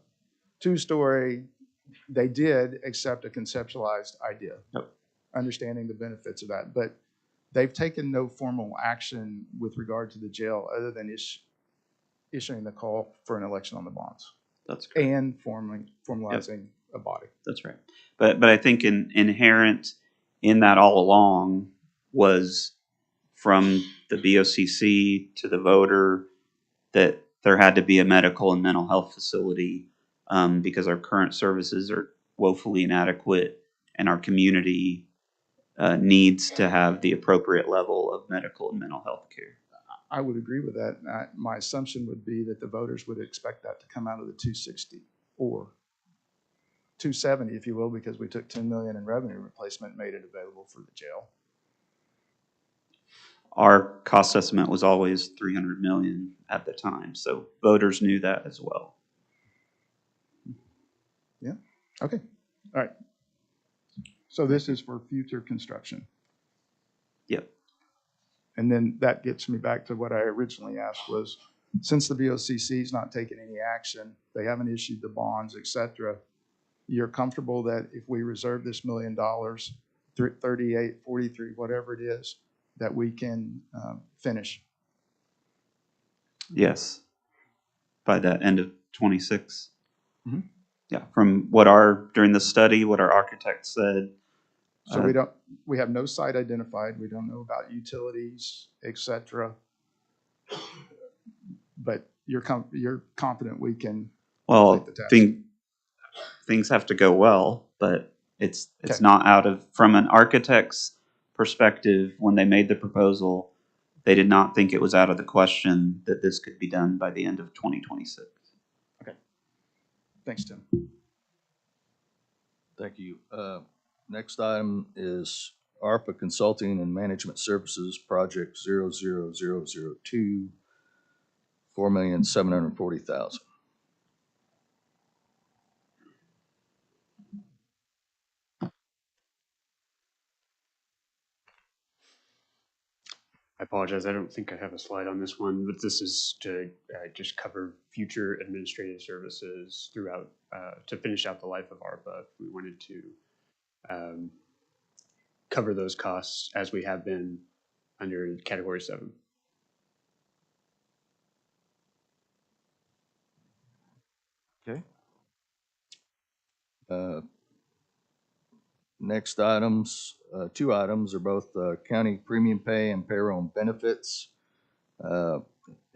2-story. They did accept a conceptualized idea, understanding the benefits of that, but they've taken no formal action with regard to the jail other than issuing the call for an election on the bonds. That's correct. And formalizing a body. That's right. But I think inherent in that all along was from the BOCC to the voter that there had to be a medical and mental health facility because our current services are woefully inadequate and our community needs to have the appropriate level of medical and mental health care. I would agree with that. My assumption would be that the voters would expect that to come out of the 260 or 270, if you will, because we took 10 million in revenue replacement and made it available for the jail. Our cost estimate was always 300 million at the time, so voters knew that as well. Yeah. Okay. All right. So this is for future construction. Yep. And then that gets me back to what I originally asked was, since the BOCC is not taking any action, they haven't issued the bonds, et cetera, you're comfortable that if we reserve this $1 million, 38, 43, whatever it is, that we can finish? Yes. By the end of 26. Mm-hmm. Yeah. From during the study, what our architect said. So we have no site identified. We don't know about utilities, et cetera. But you're confident we can. Well, things have to go well, but it's not out of, from an architect's perspective, when they made the proposal, they did not think it was out of the question that this could be done by the end of 2026. Okay. Thanks, Tim. Thank you. Next item is ARPA Consulting and Management Services Project 00002 $4,740,000. I apologize. I don't think I have a slide on this one, but this is to just cover future administrative services throughout, to finish out the life of ARPA. If we wanted to cover those costs as we have been under Category 7. Okay. Next items, two items are both county premium pay and payroll and benefits.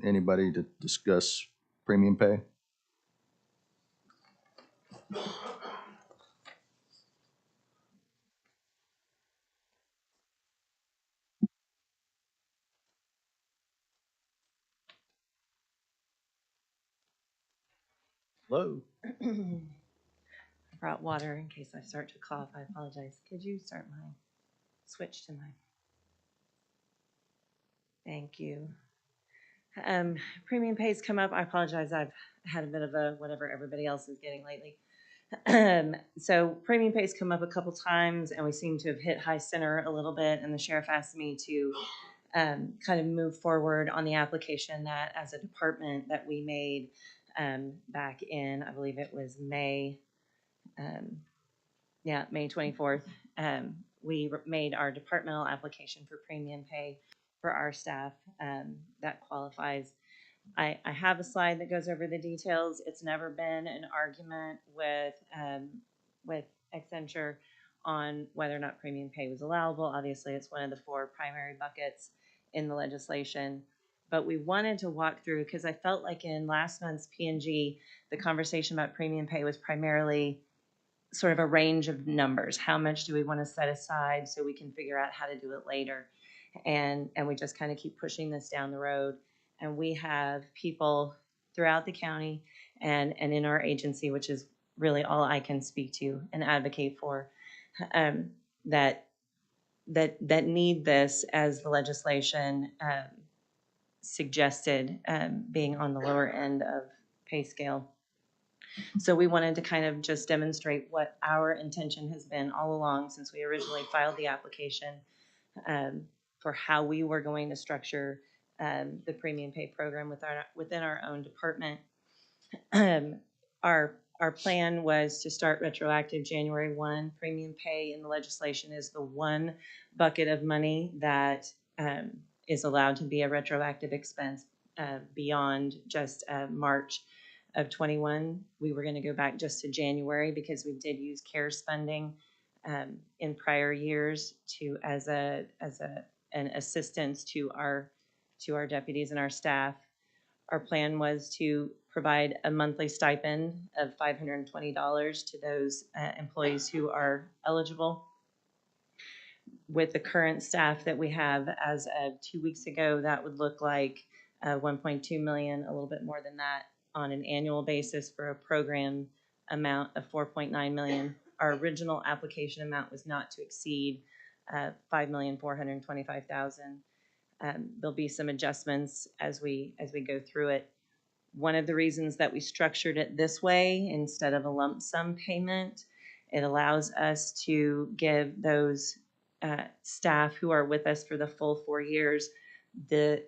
Anybody to discuss premium pay? Hello? Brought water in case I start to cough. I apologize. Could you start mine? Switch to mine. Thank you. Premium pays come up. I apologize. I've had a bit of a whatever everybody else is getting lately. So premium pays come up a couple times, and we seem to have hit high center a little bit. And the sheriff asked me to kind of move forward on the application that, as a department, that we made back in, I believe it was May. May 24th. We made our departmental application for premium pay for our staff that qualifies. I have a slide that goes over the details. It's never been an argument with Accenture on whether or not premium pay was allowable. Obviously, it's one of the 4 primary buckets in the legislation. But we wanted to walk through, because I felt like in last month's P&G, the conversation about premium pay was primarily sort of a range of numbers. How much do we want to set aside so we can figure out how to do it later? And we just kind of keep pushing this down the road. And we have people throughout the county and in our agency, which is really all I can speak to and advocate for, that need this, as the legislation suggested, being on the lower end of pay scale. So we wanted to kind of just demonstrate what our intention has been all along since we originally filed the application, for how we were going to structure the premium pay program within our own department. Our plan was to start retroactive January 1. Premium pay in the legislation is the one bucket of money that is allowed to be a retroactive expense beyond just March of 21. We were going to go back just to January because we did use CARES funding in prior years as an assistance to our deputies and our staff. Our plan was to provide a monthly stipend of $520 to those employees who are eligible. With the current staff that we have as of 2 weeks ago, that would look like 1.2 million, a little bit more than that, on an annual basis for a program amount of 4.9 million. Our original application amount was not to exceed 5,425,000. There'll be some adjustments as we go through it. One of the reasons that we structured it this way instead of a lump sum payment, it allows us to give those staff who are with us for the full 4 years the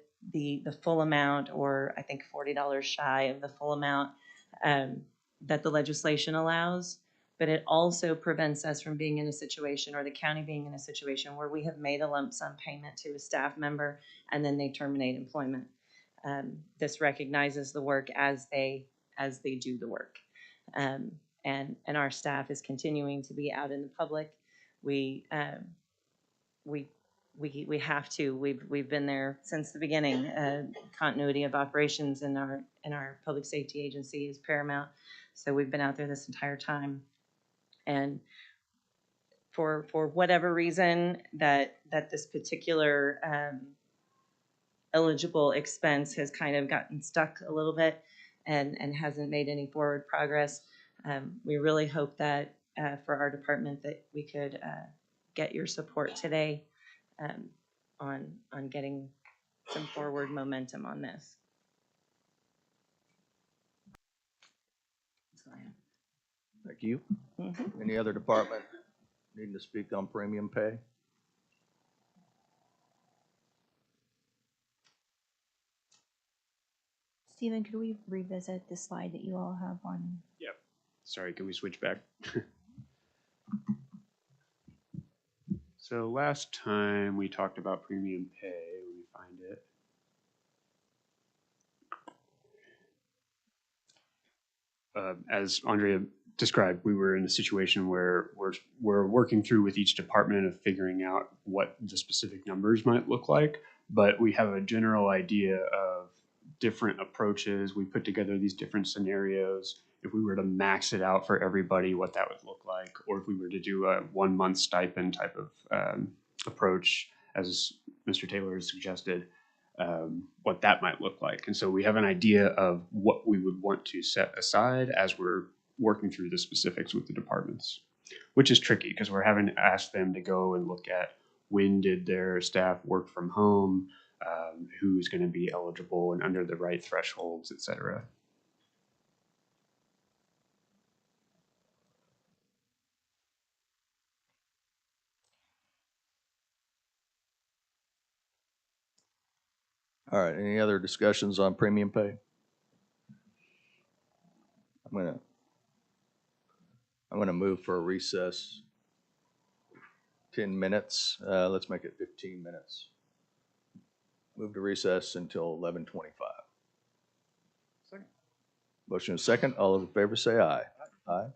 full amount, or I think $40 shy of the full amount that the legislation allows. But it also prevents us from being in a situation, or the county being in a situation, where we have made a lump sum payment to a staff member and then they terminate employment. This recognizes the work as they do the work. And our staff is continuing to be out in the public. We have to. We've been there since the beginning. Continuity of operations in our public safety agency is paramount. So we've been out there this entire time. And for whatever reason that this particular eligible expense has kind of gotten stuck a little bit and hasn't made any forward progress, we really hope that for our department that we could get your support today on getting some forward momentum on this. Thank you. Mhm. Any other department needing to speak on premium pay? Stephen, could we revisit the slide that you all have on? Yep. Sorry, can we switch back? So last time we talked about premium pay. Let me find it. As Andrea described, we were in a situation where we're working through with each department of figuring out what the specific numbers might look like, but we have a general idea of different approaches. We put together these different scenarios. If we were to max it out for everybody, what that would look like, or if we were to do a 1 month stipend type of approach, as Mr. Taylor has suggested, what that might look like. And so we have an idea of what we would want to set aside as we're working through the specifics with the departments, which is tricky because we're having to ask them to go and look at when did their staff work from home, who's going to be eligible and under the right thresholds, et cetera. All right, any other discussions on premium pay? I'm gonna move for a recess. 10 minutes, let's make it 15 minutes. Move to recess until 11:25. Second. Motion is second, all those in favor say aye. Aye.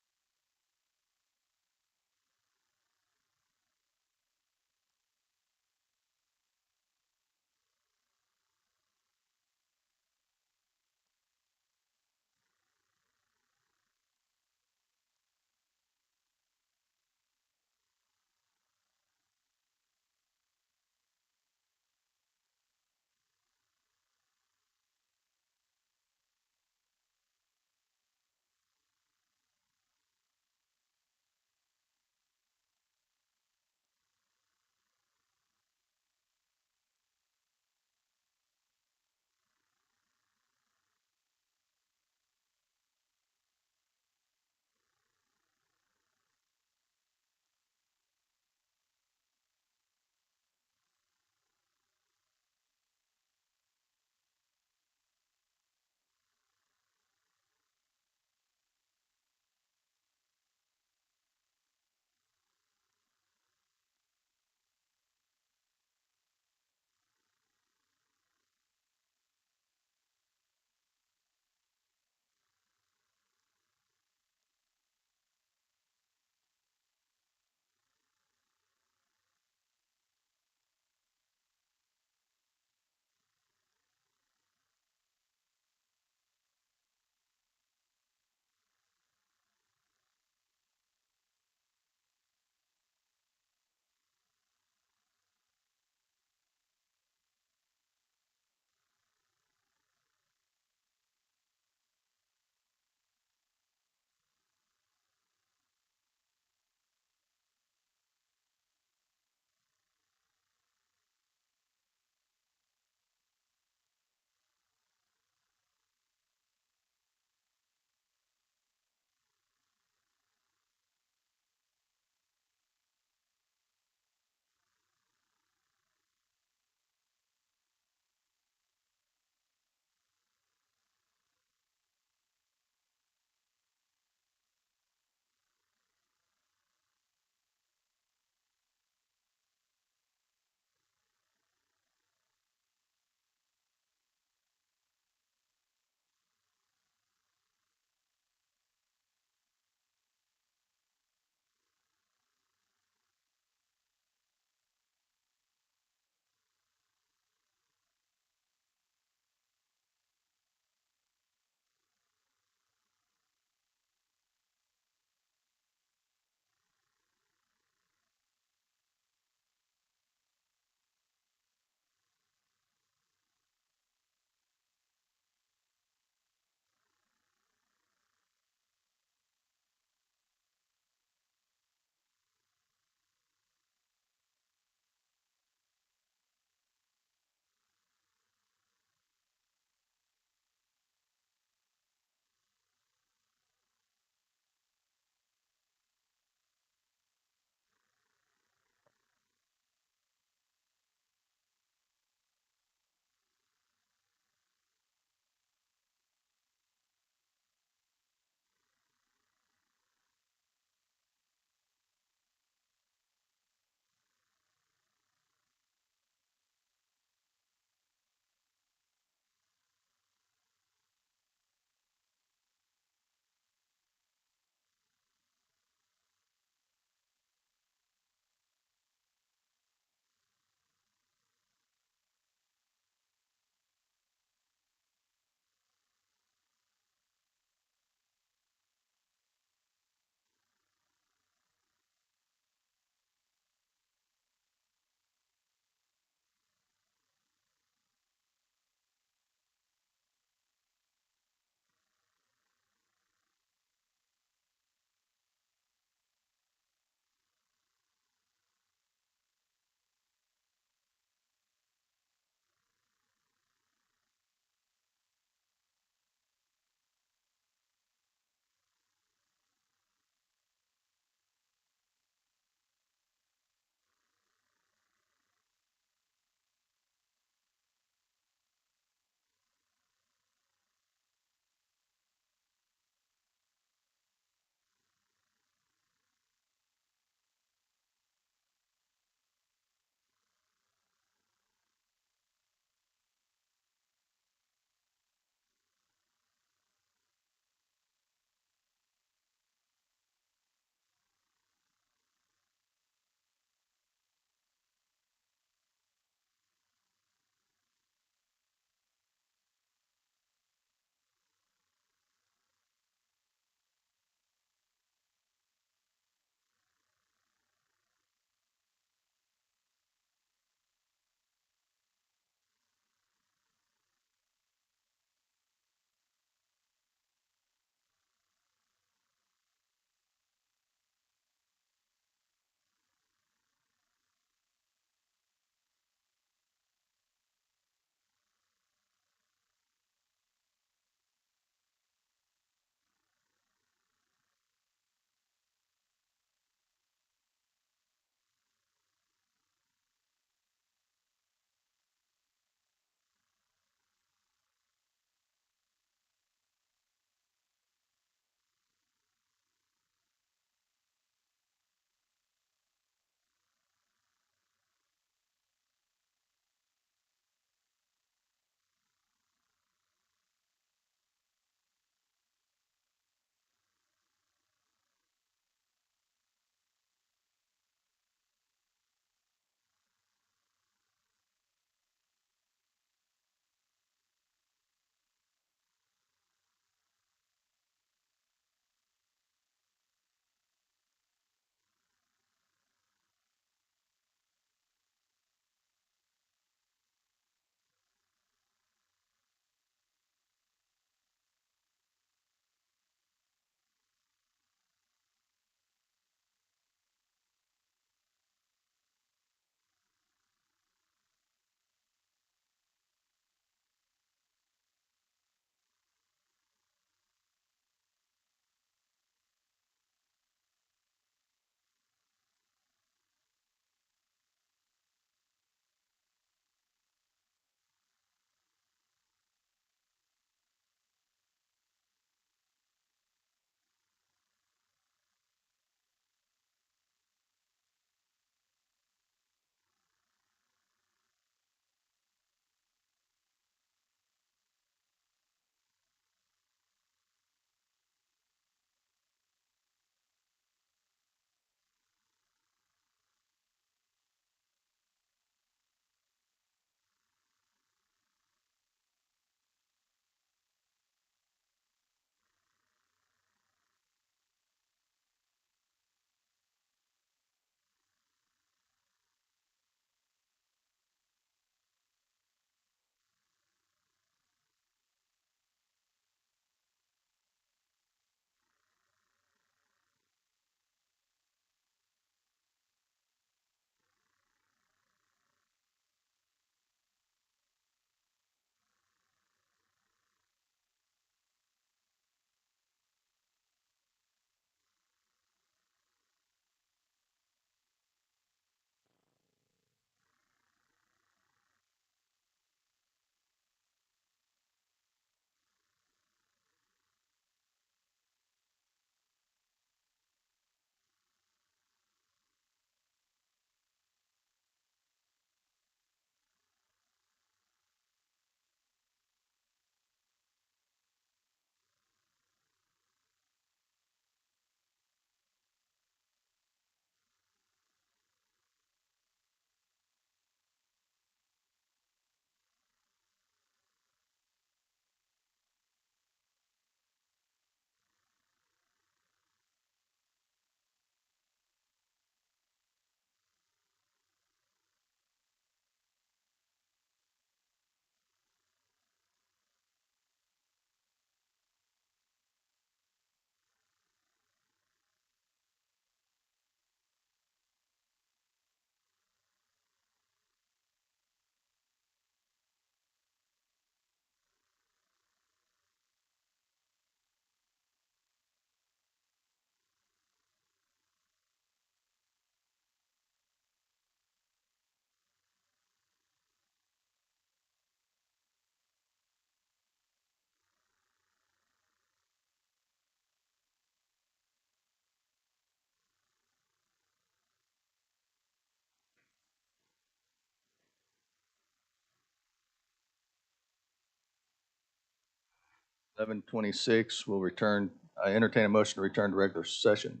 7:26, we'll return, I entertain a motion to return to regular session.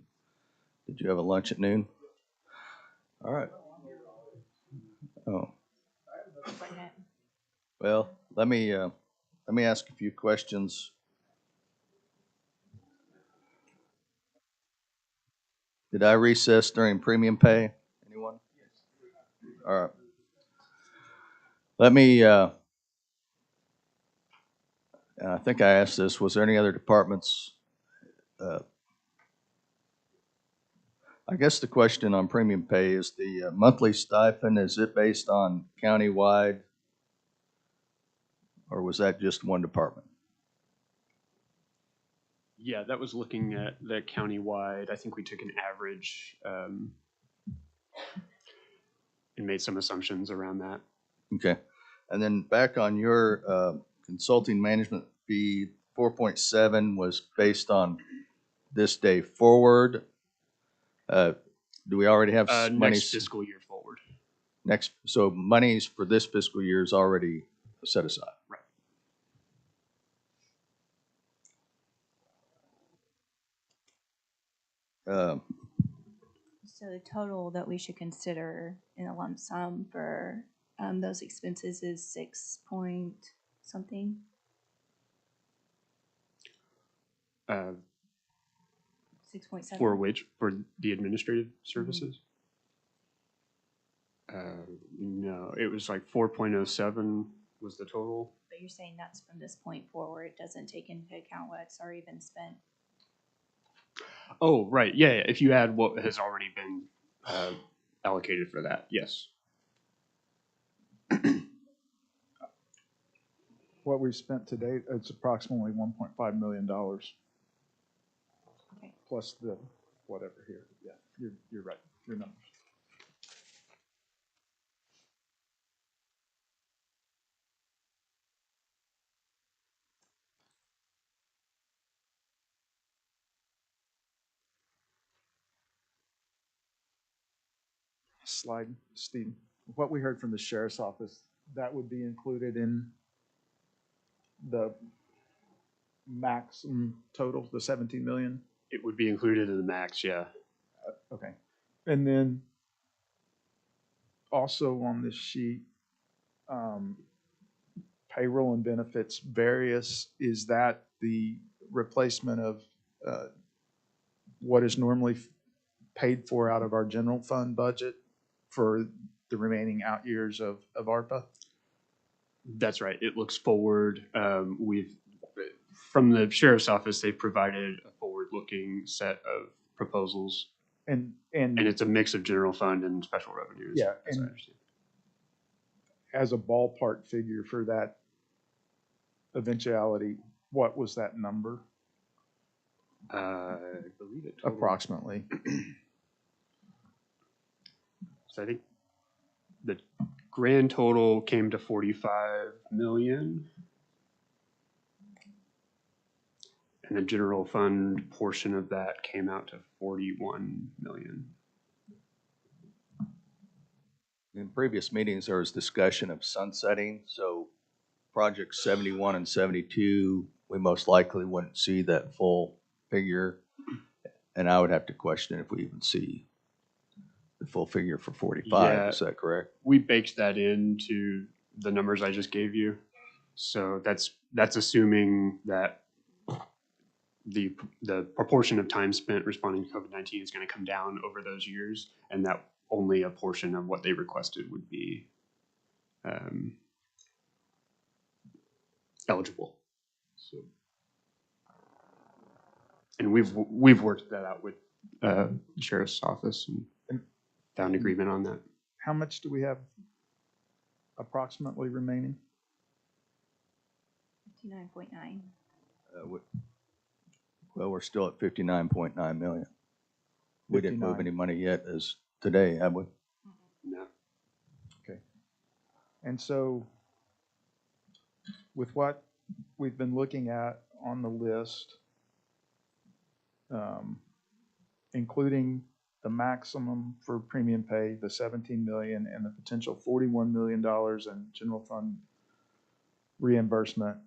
Did you have a lunch at noon? All right. Oh. Well, let me ask a few questions. Did I recess during premium pay? Anyone? All right. Let me, and I think I asked this, was there any other departments? I guess the question on premium pay is the monthly stipend, is it based on countywide? Or was that just one department? Yeah, that was looking at the countywide. I think we took an average and made some assumptions around that. Okay. And then back on your consulting management fee, 4.7 was based on this day forward. Do we already have Next monies? fiscal year forward. So monies for this fiscal year is already set aside? Right. So the total that we should consider in a lump sum for those expenses is 6 point something? Uh, 6.7? For which? For the administrative services? No, it was like 4.07 was the total. But you're saying that's from this point forward, it doesn't take into account what's already been spent? Oh, right. Yeah, yeah. If you add what has already been allocated for that, yes. What we've spent to date, it's approximately $1.5 million. Okay. Plus the whatever here. Yeah, you're right. Your numbers. Slide, Steve. What we heard from the sheriff's office, that would be included in the maximum total, the 17 million? It would be included in the max, yeah. Okay. And then also on this sheet, payroll and benefits various, is that the replacement of what is normally paid for out of our general fund budget for the remaining out years of ARPA? That's right. It looks forward. From the sheriff's office, they've provided a forward-looking set of proposals. And it's a mix of general fund and special revenues. Yeah, as I and understand. as a ballpark figure for that eventuality, what was that number? I believe it totaled, Approximately. So I think the grand total came to 45 million. And the general fund portion of that came out to 41 million. In previous meetings, there was discussion of sunsetting, so projects 71 and 72, we most likely wouldn't see that full figure. And I would have to question if we even see the full figure for 45, Yeah. is that correct? We baked that into the numbers I just gave you. So that's assuming that the proportion of time spent responding to COVID-19 is going to come down over those years, and that only a portion of what they requested would be eligible. So, and we've worked that out with the sheriff's office and found agreement on that. How much do we have approximately remaining? 59.9. Well, we're still at 59.9 million. We didn't move 59. any money yet as today, have we? No. Okay. And so with what we've been looking at on the list, including the maximum for premium pay, the 17 million, and the potential $41 million in general fund reimbursement,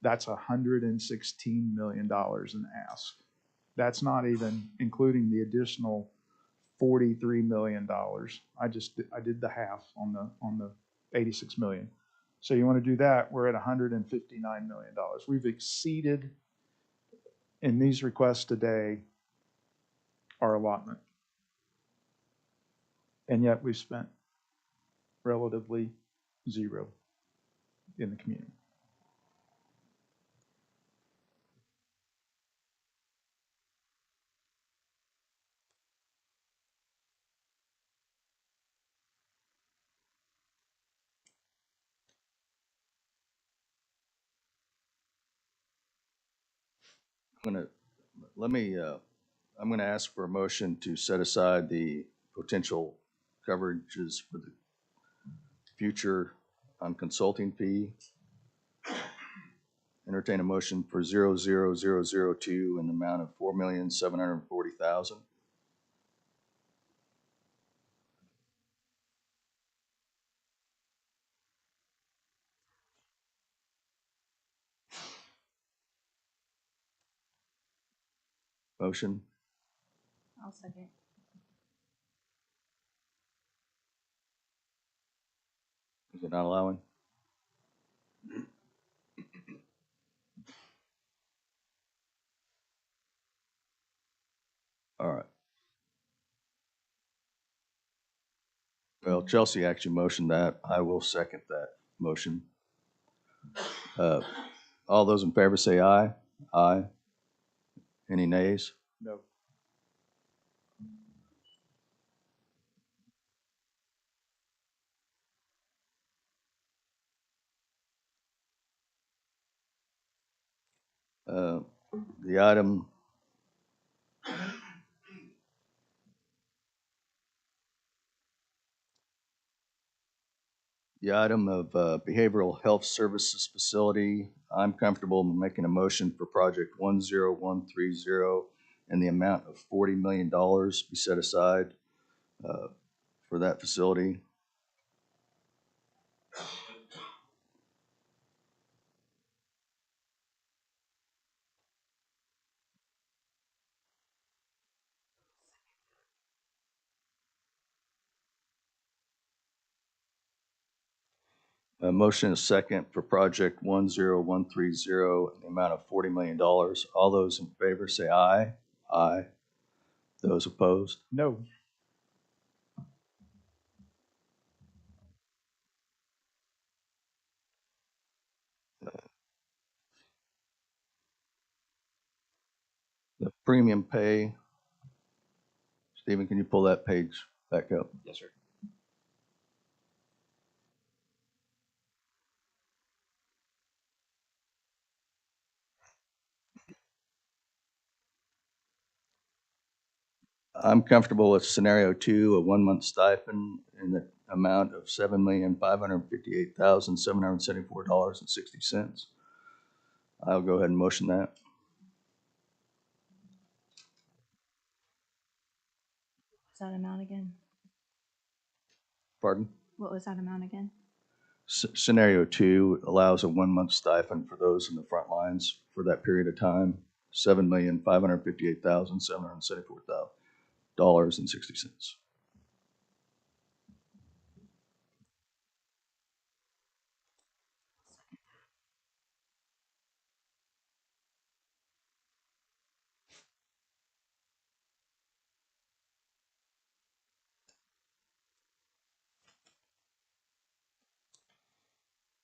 That's $116 million in ask. That's not even including the additional $43 million. I did the half on the 86 million. So you want to do that, we're at $159 million. We've exceeded in these requests today our allotment. And yet we've spent relatively zero in the community. I'm gonna ask for a motion to set aside the potential coverages for the future on consulting fee. Entertain a motion for 00002 in the amount of $4,740,000. Motion, I'll second. is it not allowing? All right. Well, Chelsea actually motioned that. I will second that motion. All those in favor say aye. Aye. Any nays? No. The item of behavioral health services facility, I'm comfortable making a motion for project 10130 and the amount of $40 million be set aside for that facility. A motion is second for project 10130 and the amount of $40 million. All those in favor say aye. Aye. Those opposed? No. The premium pay. Stephen, can you pull that page back up? Yes, sir. I'm comfortable with scenario 2, a 1-month stipend in the amount of $7,558,774.60. I'll go ahead and motion that. What's that amount again? Pardon? What was that amount again? Scenario 2 allows a 1-month stipend for those in the front lines for that period of time, $7,558,774.60.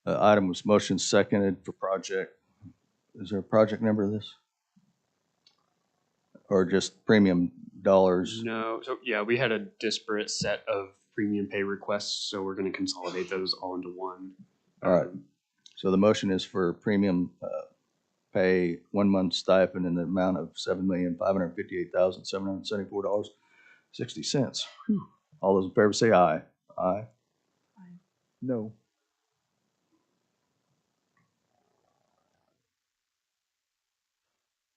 Item was motion seconded for project. Is there a project number of this? Or just premium dollars? No, so yeah, we had a disparate set of premium pay requests, so we're going to consolidate those all into one. All right. So the motion is for premium pay 1-month stipend in the amount of $7,558,774.60. All those in favor say aye. Aye. No.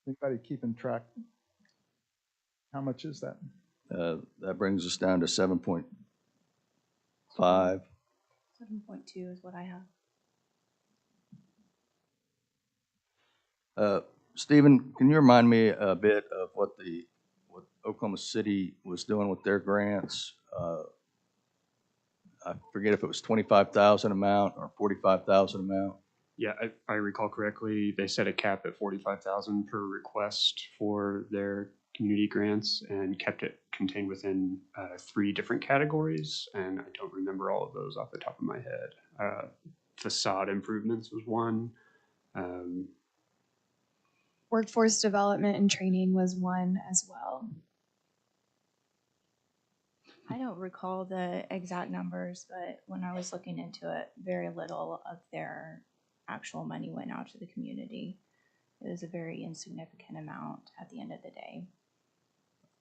Anybody keeping track? How much is that? That brings us down to 7.5. 7.2 is what I have. Stephen, can you remind me a bit of what Oklahoma City was doing with their grants? I forget if it was 25,000 amount or 45,000 amount. Yeah, if I recall correctly, they set a cap at 45,000 per request for their community grants and kept it contained within 3 different categories. And I don't remember all of those off the top of my head. Facade improvements was one. Workforce development and training was one as well. I don't recall the exact numbers, but when I was looking into it, very little of their actual money went out to the community. It was a very insignificant amount at the end of the day.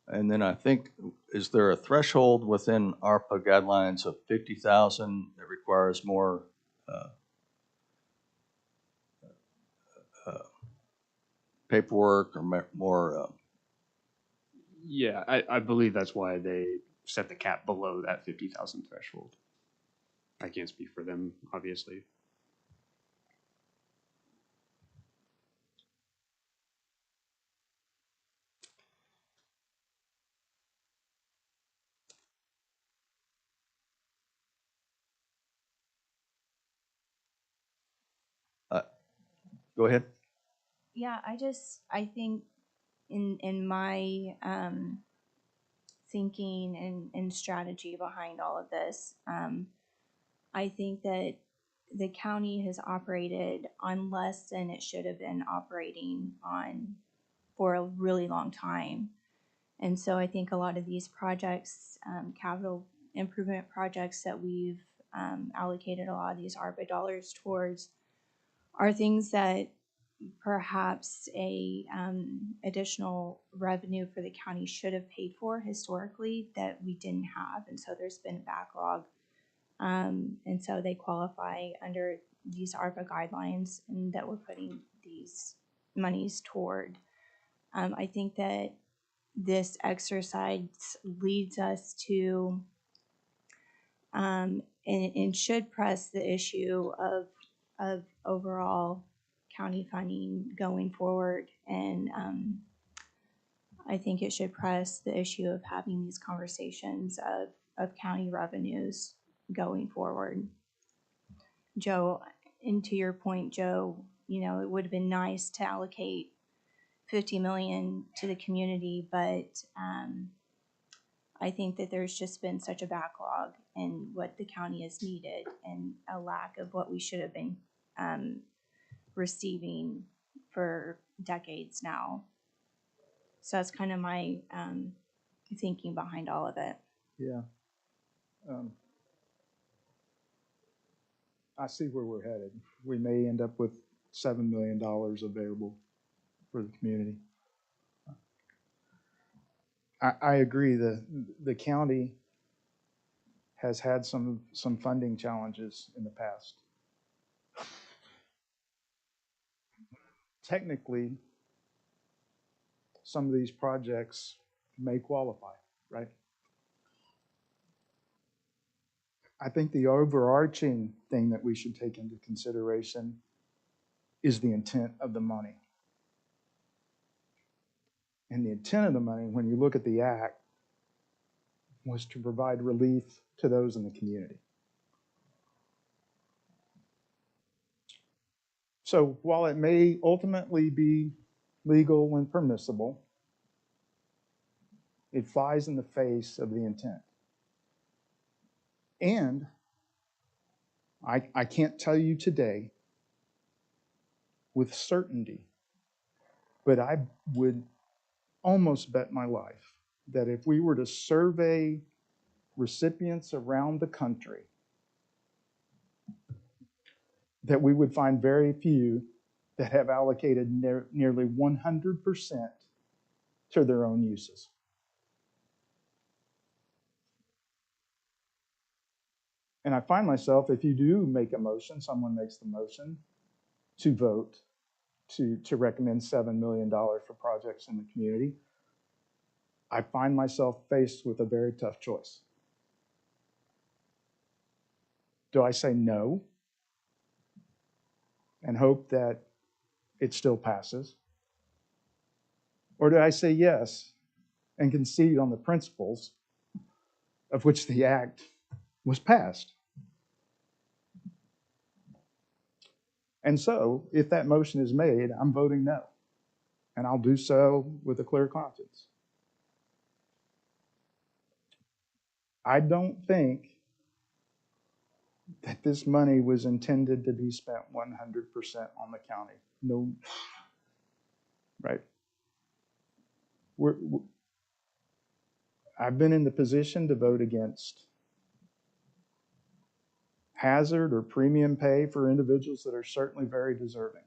And then I think, is there a threshold within ARPA guidelines of 50,000 that requires more paperwork or more? Yeah, I believe that's why they set the cap below that 50,000 threshold. I can't speak for them, obviously. Go ahead. Yeah, I think in my thinking and strategy behind all of this, I think that the county has operated on less than it should have been operating on for a really long time. And so I think a lot of these projects, capital improvement projects that we've allocated a lot of these ARPA dollars towards, are things that perhaps a additional revenue for the county should have paid for historically that we didn't have. And so there's been a backlog. And so they qualify under these ARPA guidelines and that we're putting these monies toward. I think that this exercise leads us to and should press the issue of overall county funding going forward. And I think it should press the issue of having these conversations of county revenues going forward. Joe, and to your point, Joe, you know, it would have been nice to allocate 50 million to the community, but I think that there's just been such a backlog in what the county has needed and a lack of what we should have been receiving for decades now. So that's kind of my thinking behind all of it. Yeah. I see where we're headed. We may end up with $7 million available for the community. I agree. The county has had some funding challenges in the past. Technically, some of these projects may qualify, right? I think the overarching thing that we should take into consideration is the intent of the money. And the intent of the money, when you look at the act, was to provide relief to those in the community. So while it may ultimately be legal and permissible, it flies in the face of the intent. And I can't tell you today with certainty, but I would almost bet my life that if we were to survey recipients around the country, that we would find very few that have allocated nearly 100% to their own uses. And I find myself, if you do make a motion, someone makes the motion to vote to recommend $7 million for projects in the community, I find myself faced with a very tough choice. Do I say no and hope that it still passes? Or do I say yes and concede on the principles of which the act was passed? And so, if that motion is made, I'm voting no. And I'll do so with a clear conscience. I don't think that this money was intended to be spent 100% on the county. No, right? I've been in the position to vote against hazard or premium pay for individuals that are certainly very deserving.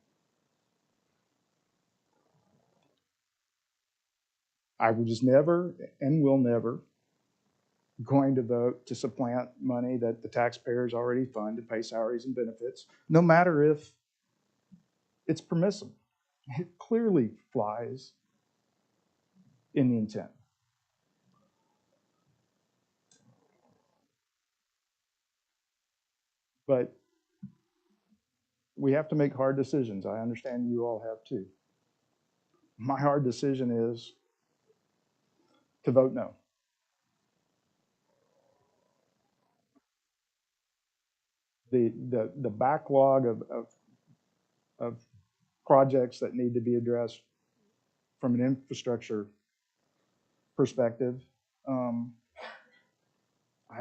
I was never and will never going to vote to supplant money that the taxpayers already fund to pay salaries and benefits, no matter if it's permissible. It clearly flies in the intent. But we have to make hard decisions. I understand you all have too. My hard decision is to vote no. The backlog of projects that need to be addressed from an infrastructure perspective, I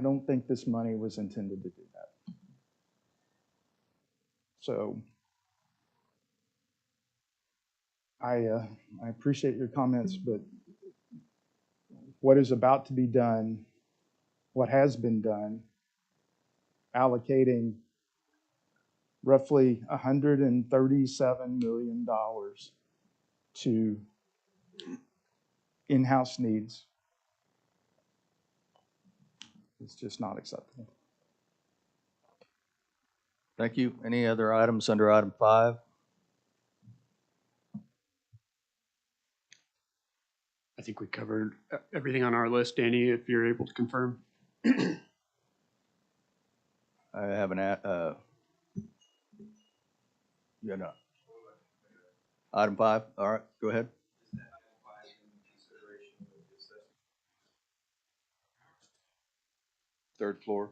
don't think this money was intended to do that. So I appreciate your comments, but what is about to be done, what has been done, allocating roughly $137 million to in-house needs, it's just not acceptable. Thank you. Any other items under item 5? I think we covered everything on our list. Danny, if you're able to confirm. I have an, yeah, no. Item 5, all right, go ahead. Third floor.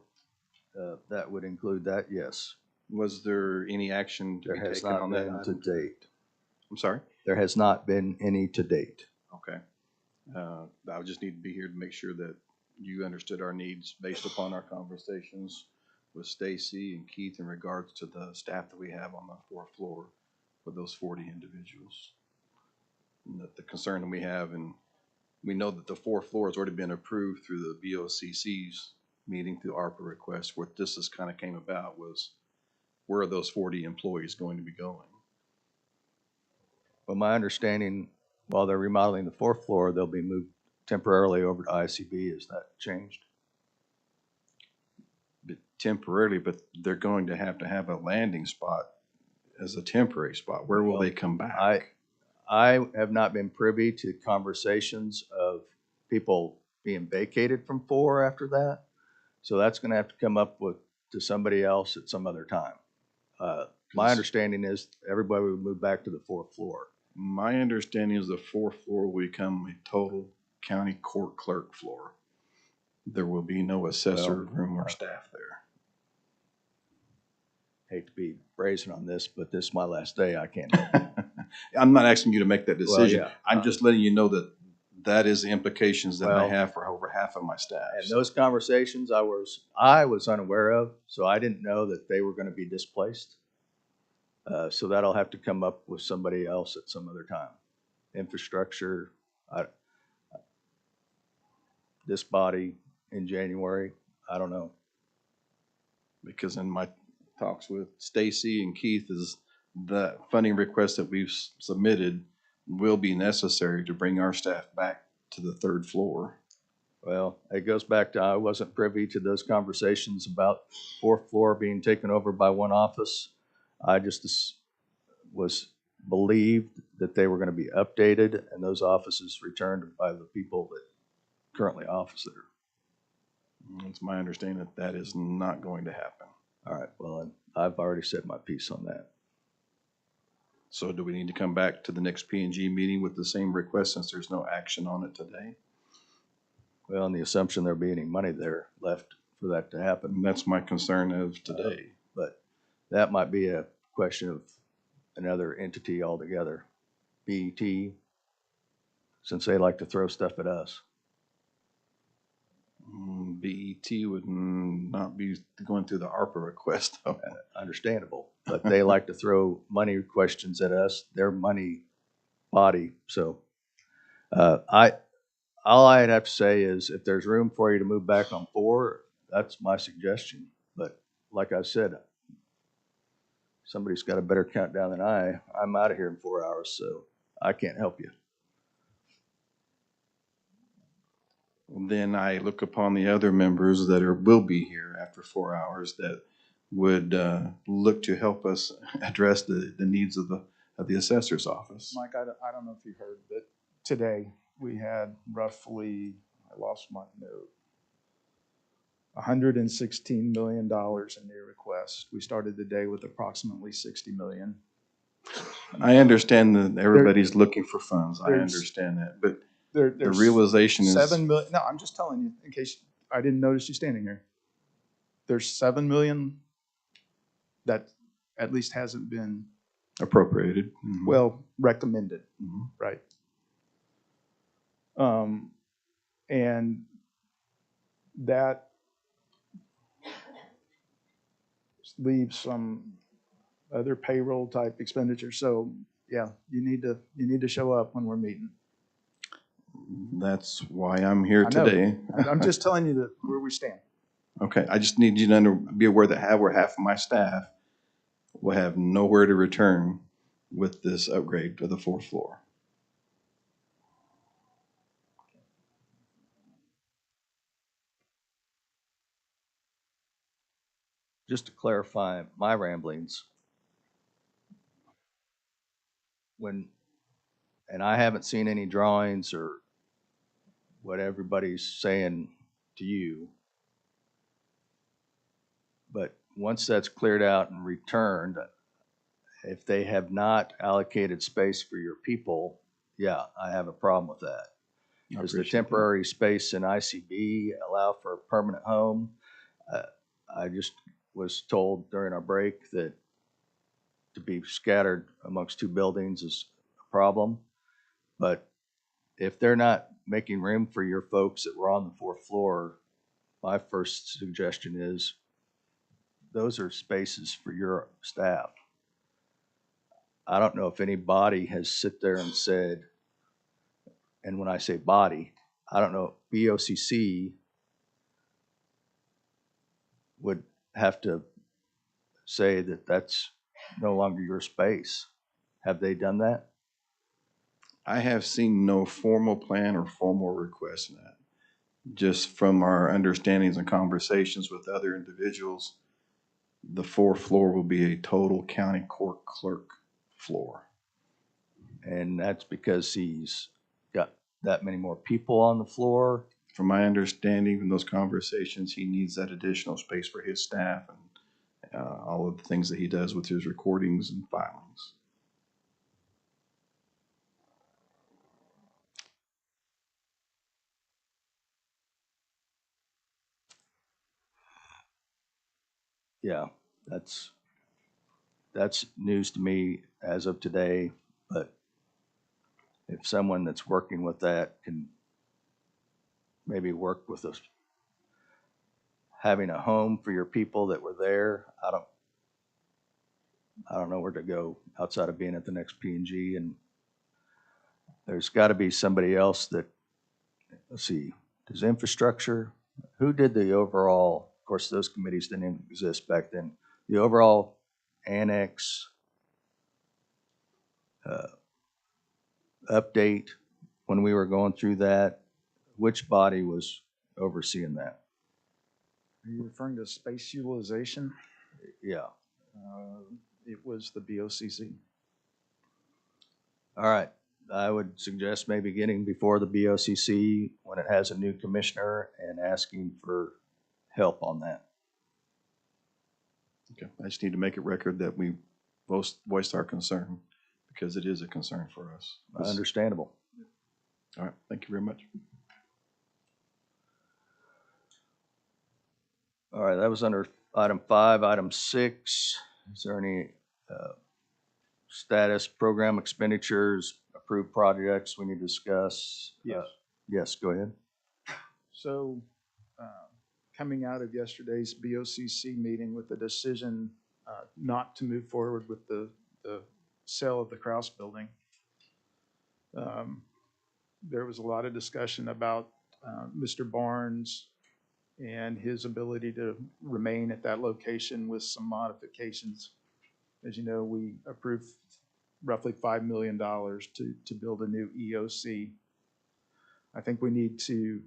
That would include that, yes. Was there any action to There be has taken not on that been item? to date. I'm sorry? There has not been any to date. Okay. I would just need to be here to make sure that you understood our needs based upon our conversations with Stacy and Keith in regards to the staff that we have on the 4th floor with those 40 individuals. And that the concern that we have, and we know that the 4th floor has already been approved through the BOCC's meeting through ARPA request. What this has kind of came about was, where are those 40 employees going to be going? Well, my understanding, while they're remodeling the 4th floor, they'll be moved temporarily over to ICB. Is that changed? But temporarily, but they're going to have a landing spot as a temporary spot. Where will they come back? I have not been privy to conversations of people being vacated from 4 after that. So that's going to have to come up to somebody else at some other time. My understanding is everybody would move back to the 4th floor. My understanding is the 4th floor will become a total county court clerk floor. There will be no assessor room or staff there. Hate to be brazen on this, but this is my last day. I can't. I'm not asking you to make that decision. Well, yeah. I'm just letting you know that that is the implications that I Well, have for over half of my staff. And those conversations I was unaware of, so I didn't know that they were going to be displaced. So that'll have to come up with somebody else at some other time. Infrastructure, this body in January, I don't know. Because in my talks with Stacy and Keith, is the funding request that we've submitted will be necessary to bring our staff back to the 3rd floor. Well, it goes back to, I wasn't privy to those conversations about 4th floor being taken over by one office. I just was believed that they were going to be updated and those offices returned by the people that currently office there. It's my understanding that that is not going to happen. All right, well, I've already said my piece on that. So do we need to come back to the next P and G meeting with the same request since there's no action on it today? Well, on the assumption there'll be any money there left for that to happen. And that's my concern of today. But that might be a question of another entity altogether. BET, since they like to throw stuff at us. BET would not be going through the ARPA request. Understandable, but they like to throw money questions at us. They're money body. So all I'd have to say is if there's room for you to move back on 4, that's my suggestion. But like I said, somebody's got a better countdown than I. I'm out of here in 4 hours, so I can't help you. Then I look upon the other members that will be here after 4 hours that would look to help us address the needs of the assessor's office. Mike, I don't know if you heard, but today we had roughly, I lost my note, $116 million in new requests. We started the day with approximately 60 million. I understand that everybody's looking for funds. I there's- understand that, but There's the realization is 7 million. No, I'm just telling you in case I didn't notice you standing here. There's 7 million that at least hasn't been appropriated. well recommended, Mhm. right? And that leaves some other payroll type expenditure. So yeah, you need to show up when we're meeting. That's why I'm here I know. today. I'm just telling you that where we stand. Okay, I just need you to be aware that half of my staff will have nowhere to return with this upgrade to the 4th floor. Just to clarify my ramblings, and I haven't seen any drawings or what everybody's saying to you, but once that's cleared out and returned, if they have not allocated space for your people, yeah, I have a problem with that. Does the temporary space in ICB allow for a permanent home? I just was told during our break that to be scattered amongst 2 buildings is a problem. But if they're not making room for your folks that were on the 4th floor, my first suggestion is those are spaces for your staff. I don't know if any body has sit there and said, and when I say body, I don't know, BOCC would have to say that that's no longer your space. Have they done that? I have seen no formal plan or formal request in that. Just from our understandings and conversations with other individuals, the 4th floor will be a total county court clerk floor. And that's because he's got that many more people on the floor. From my understanding from those conversations, he needs that additional space for his staff and all of the things that he does with his recordings and filings. Yeah, that's news to me as of today, but if someone that's working with that can maybe work with us having a home for your people that were there, I don't know where to go outside of being at the next P&G, and there's got to be somebody else that, let's see, does infrastructure, who did the overall, of course those committees didn't even exist back then, the overall annex update when we were going through that, which body was overseeing that? Are you referring to space utilization? Yeah. It was the BOCC. All right. I would suggest maybe getting before the BOCC when it has a new commissioner and asking for help on that. Okay, I just need to make it record that we both voiced our concern because it is a concern for us. Understandable. All right, thank you very much. All right, that was under item 5. Item 6, is there any status, program expenditures, approved projects we need to discuss? Yes. Yes, go ahead. So, coming out of yesterday's BOCC meeting with the decision not to move forward with the sale of the Kraus building, there was a lot of discussion about Mr. Barnes and his ability to remain at that location with some modifications. As you know, we approved roughly $5 million to build a new EOC. I think we need to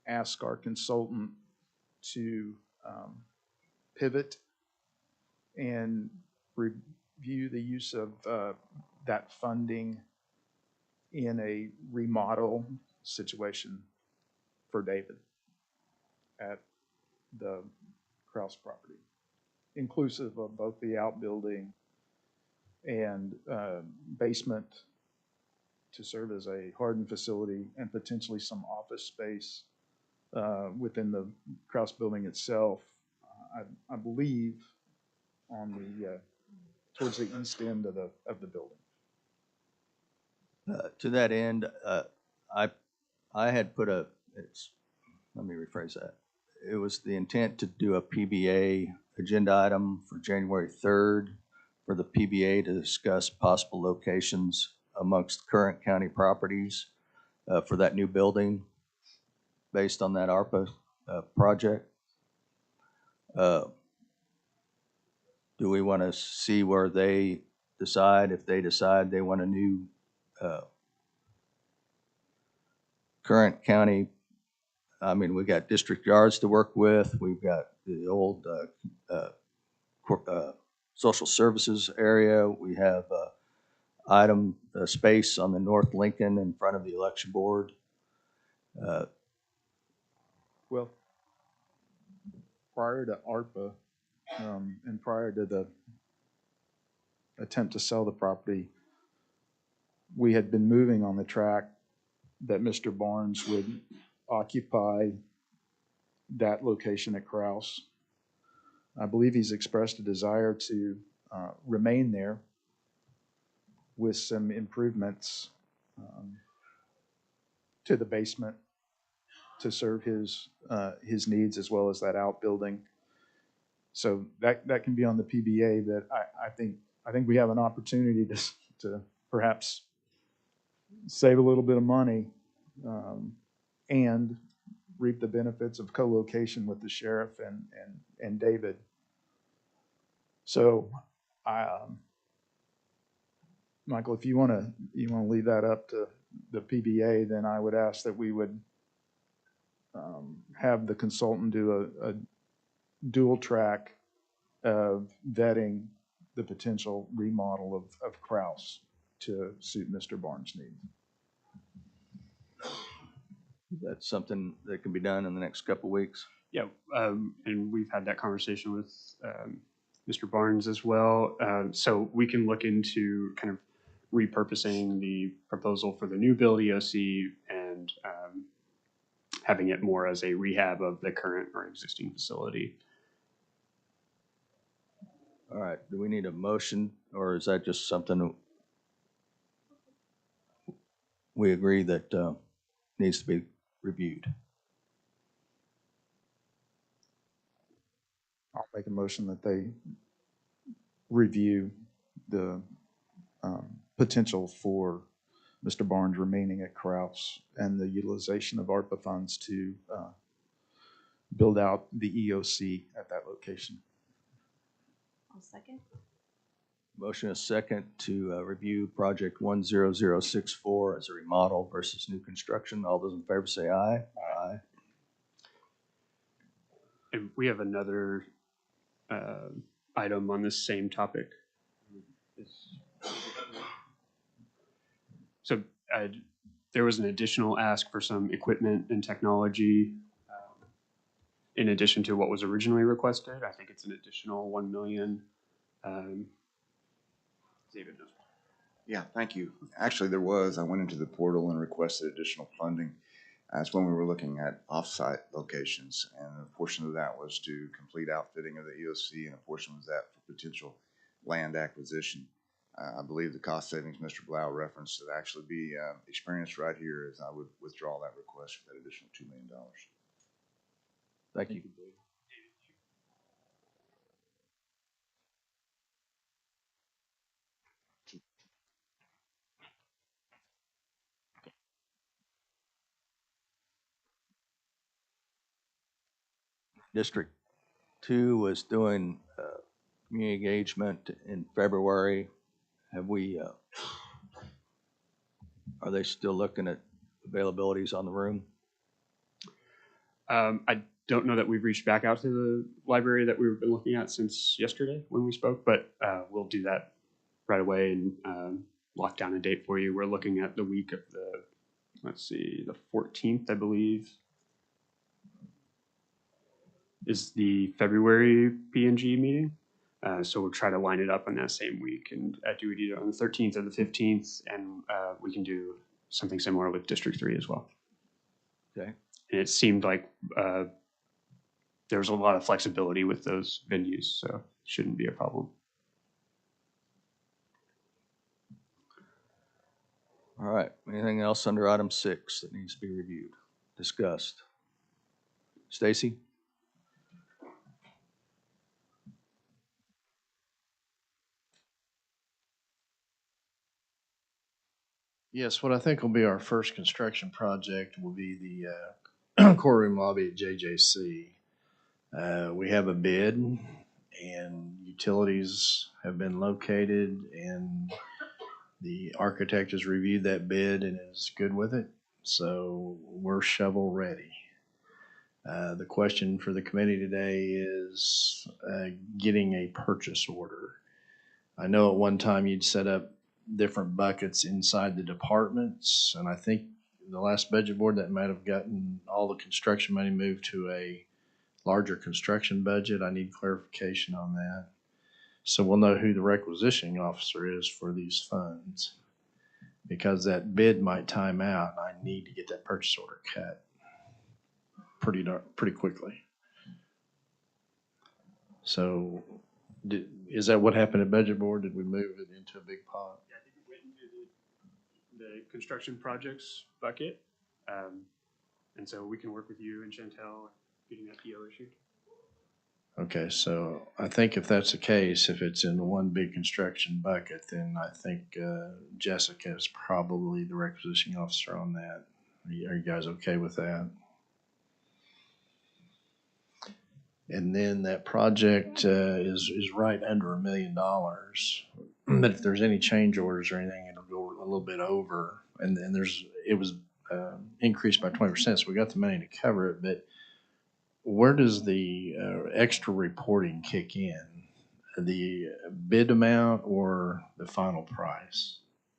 ask our consultant to pivot and review the use of that funding in a remodel situation for David at the Kraus property, inclusive of both the outbuilding and basement to serve as a hardened facility and potentially some office space within the Kraus building itself. I believe on the towards the east end of the building. To that end, I had put let me rephrase that. It was the intent to do a PBA agenda item for January 3rd for the PBA to discuss possible locations amongst current county properties for that new building based on that ARPA project. Do we want to see where they decide, if they decide they want a new current county? I mean, we got district yards to work with. We've got the old social services area. We have item space on the North Lincoln in front of the election board. Well, prior to ARPA and prior to the attempt to sell the property, we had been moving on the track that Mr. Barnes would occupy that location at Kraus. I believe he's expressed a desire to remain there with some improvements to the basement to serve his needs, as well as that outbuilding. So that can be on the PBA, but I think we have an opportunity to perhaps save a little bit of money and reap the benefits of co-location with the sheriff and David. So, Michael, if you want to leave that up to the PBA, then I would ask that we would have the consultant do a dual track of vetting the potential remodel of Kraus to suit Mr. Barnes' needs. That's something that can be done in the next couple of weeks. Yeah, and we've had that conversation with Mr. Barnes as well. So we can look into kind of repurposing the proposal for the new build EOC and having it more as a rehab of the current or existing facility. All right, do we need a motion, or is that just something we agree that needs to be reviewed? I'll make a motion that they review the potential for Mr. Barnes remaining at Kraus and the utilization of ARPA funds to build out the EOC at that location. I'll second. Motion is second to review project 10064 as a remodel versus new construction. All those in favor say aye. Aye. And we have another item on this same topic. So there was an additional ask for some equipment and technology in addition to what was originally requested. I think it's an additional $1 million. David knows. Yeah, thank you. Actually, there was. I went into the portal and requested additional funding. That's when we were looking at off-site locations, and a portion of that was to complete outfitting of the EOC, and a portion was that for potential land acquisition. I believe the cost savings Mr. Blau referenced would actually be experienced right here, as I would withdraw that request for that additional $2 million. Thank you. District 2 was doing community engagement in February. Have we, are they still looking at availabilities on the room? I don't know that we've reached back out to the library that we've been looking at since yesterday when we spoke, but we'll do that right away and lock down a date for you. We're looking at the week of the, let's see, the 14th, I believe, is the February P&G meeting. So we'll try to line it up on that same week and do it either on the 13th or the 15th, and we can do something similar with District 3 as well. Okay. And it seemed like there was a lot of flexibility with those venues, so it shouldn't be a problem. All right. Anything else under item 6 that needs to be reviewed, discussed? Stacy? Yes, what I think will be our first construction project will be the courtroom lobby at JJC. We have a bid, and utilities have been located, and the architect has reviewed that bid and is good with it. So we're shovel ready. The question for the committee today is getting a purchase order. I know at one time you'd set up different buckets inside the departments, and I think the last budget board that might have gotten all the construction money moved to a larger construction budget. I need clarification on that. So we'll know who the requisitioning officer is for these funds, because that bid might time out. I need to get that purchase order cut pretty quickly. So is that what happened at budget board? Did we move it into a big pot? Yeah, I think we went into the construction projects bucket. And so we can work with you and Chantel getting that PO issued. Okay, so I think if that's the case, if it's in one big construction bucket, then I think Jessica is probably the requisitioning officer on that. Are you guys okay with that? And then that project is right under $1 million. But if there's any change orders or anything, it'll go a little bit over. And it was increased by 20%, so we got the money to cover it. But where does the extra reporting kick in? The bid amount or the final price?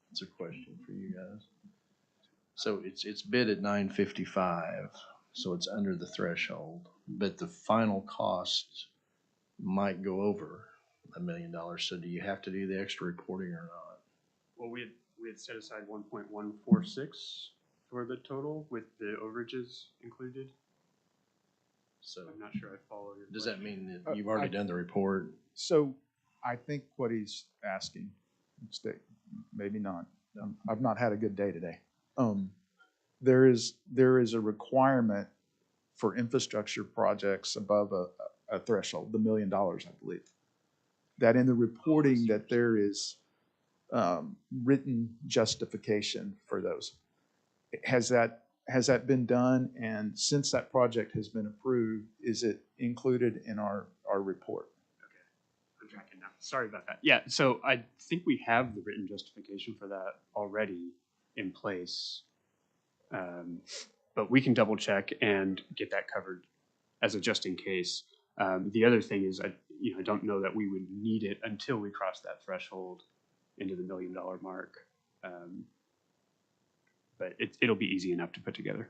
That's a question for you guys. So it's bid at $955, so it's under the threshold, but the final cost might go over $1 million. So do you have to do the extra reporting or not? Well, we had set aside 1.146 for the total with the overages included. So I'm not sure I follow your Does question. that mean that you've already done the report? So I think what he's asking, maybe not, I've not had a good day today. There is a requirement for infrastructure projects above a threshold, the $1 million, I believe. That in the reporting that there is written justification for those. Has that been done? And since that project has been approved, is it included in our report? Okay, I'm tracking now. Sorry about that. Yeah, so I think we have the written justification for that already in place. But we can double check and get that covered as a just in case. The other thing is, I don't know that we would need it until we cross that threshold into the $1 million mark. But it'll be easy enough to put together.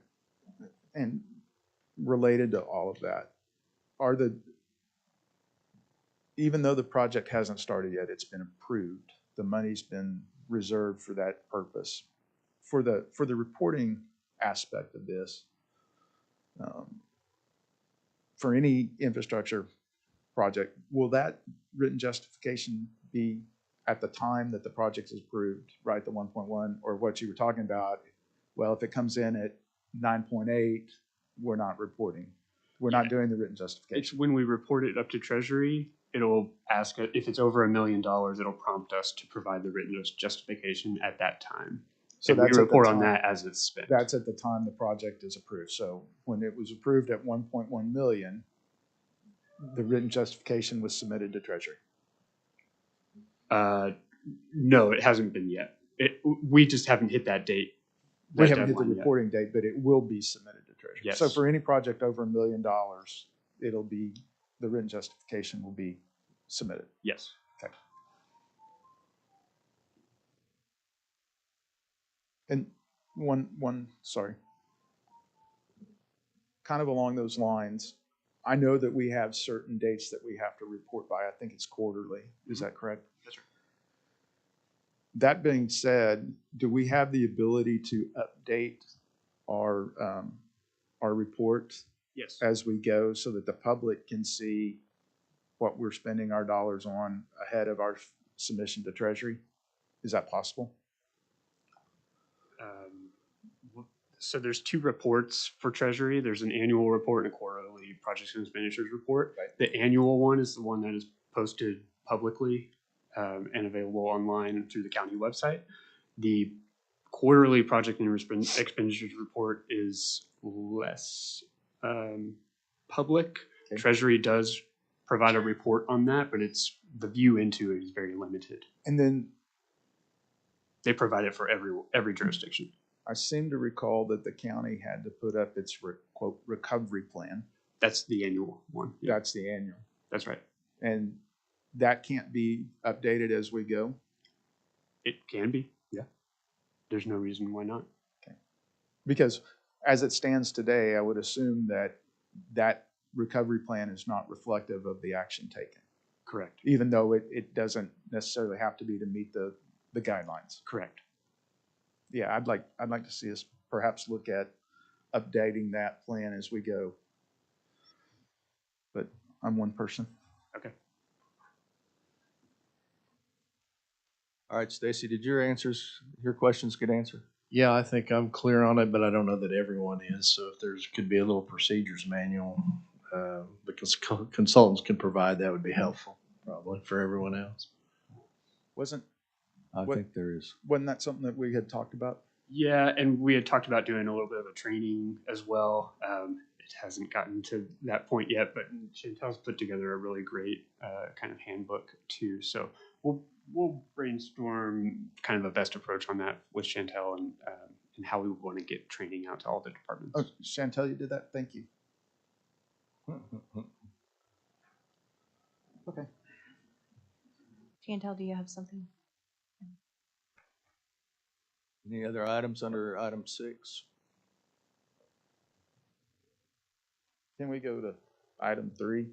And related to all of that, even though the project hasn't started yet, it's been approved, the money's been reserved for that purpose. For the reporting aspect of this, for any infrastructure project, will that written justification be at the time that the project is approved, right, the 1.1, or what you were talking about? Well, if it comes in at 9.8, we're not reporting. We're not doing the written justification. It's when we report it up to Treasury, it'll ask, if it's over $1 million, it'll prompt us to provide the written justification at that time. So And we that's at the report on time- that as it's spent. That's at the time the project is approved. So when it was approved at 1.1 million, the written justification was submitted to Treasury. No, it hasn't been yet. We just haven't hit that date. We that haven't hit the deadline yet. reporting date, but it will be submitted to Treasury. Yes. So for any project over $1 million, it'll be, the written justification will be submitted. Yes. Okay. And sorry. Kind of along those lines, I know that we have certain dates that we have to report by. I think it's quarterly. Is that correct? That's right. That being said, do we have the ability to update our report Yes. as we go so that the public can see what we're spending our dollars on ahead of our submission to Treasury? Is that possible? So there's two reports for Treasury. There's an annual report and a quarterly projects and expenditures report. Right. The annual one is the one that is posted publicly and available online through the county website. The quarterly project and expenditures report is less public. Okay. Treasury does provide a report on that, but the view into it is very limited. And then They provide it for every jurisdiction. I seem to recall that the county had to put up its quote recovery plan. That's the annual one. Yeah, That's the annual. that's right. And that can't be updated as we go. It can be. Yeah. There's no reason why not. Because as it stands today, I would assume that that recovery plan is not reflective of the action taken, Correct. even though it doesn't necessarily have to be to meet the guidelines. Correct. Yeah, I'd like to see us perhaps look at updating that plan as we go. But I'm one person. Okay. All right, Stacy, did your questions get answered? Yeah, I think I'm clear on it, but I don't know that everyone is. So if could be a little procedures manual, because consultants can provide, that would be helpful probably for everyone else. I think there is. Wasn't that something that we had talked about? Yeah, and we had talked about doing a little bit of a training as well. It hasn't gotten to that point yet, but Chantel's put together a really great kind of handbook too. So we'll brainstorm kind of a best approach on that with Chantel and how we want to get training out to all the departments. Oh, Chantel, you did that? Thank you. Okay. Chantel, do you have something? Any other items under item 6? Can we go to item 3?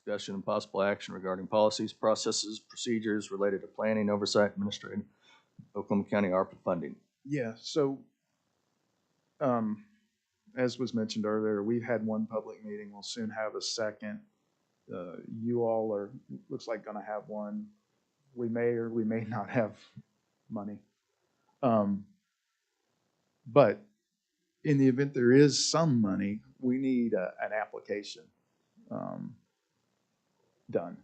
Discussion and possible action regarding policies, processes, procedures related to planning, oversight, administrating Oklahoma County ARPA funding. Yeah, so as was mentioned earlier, we've had one public meeting. We'll soon have a second. You all looks like going to have one. We may or we may not have money. But in the event there is some money, we need an application done.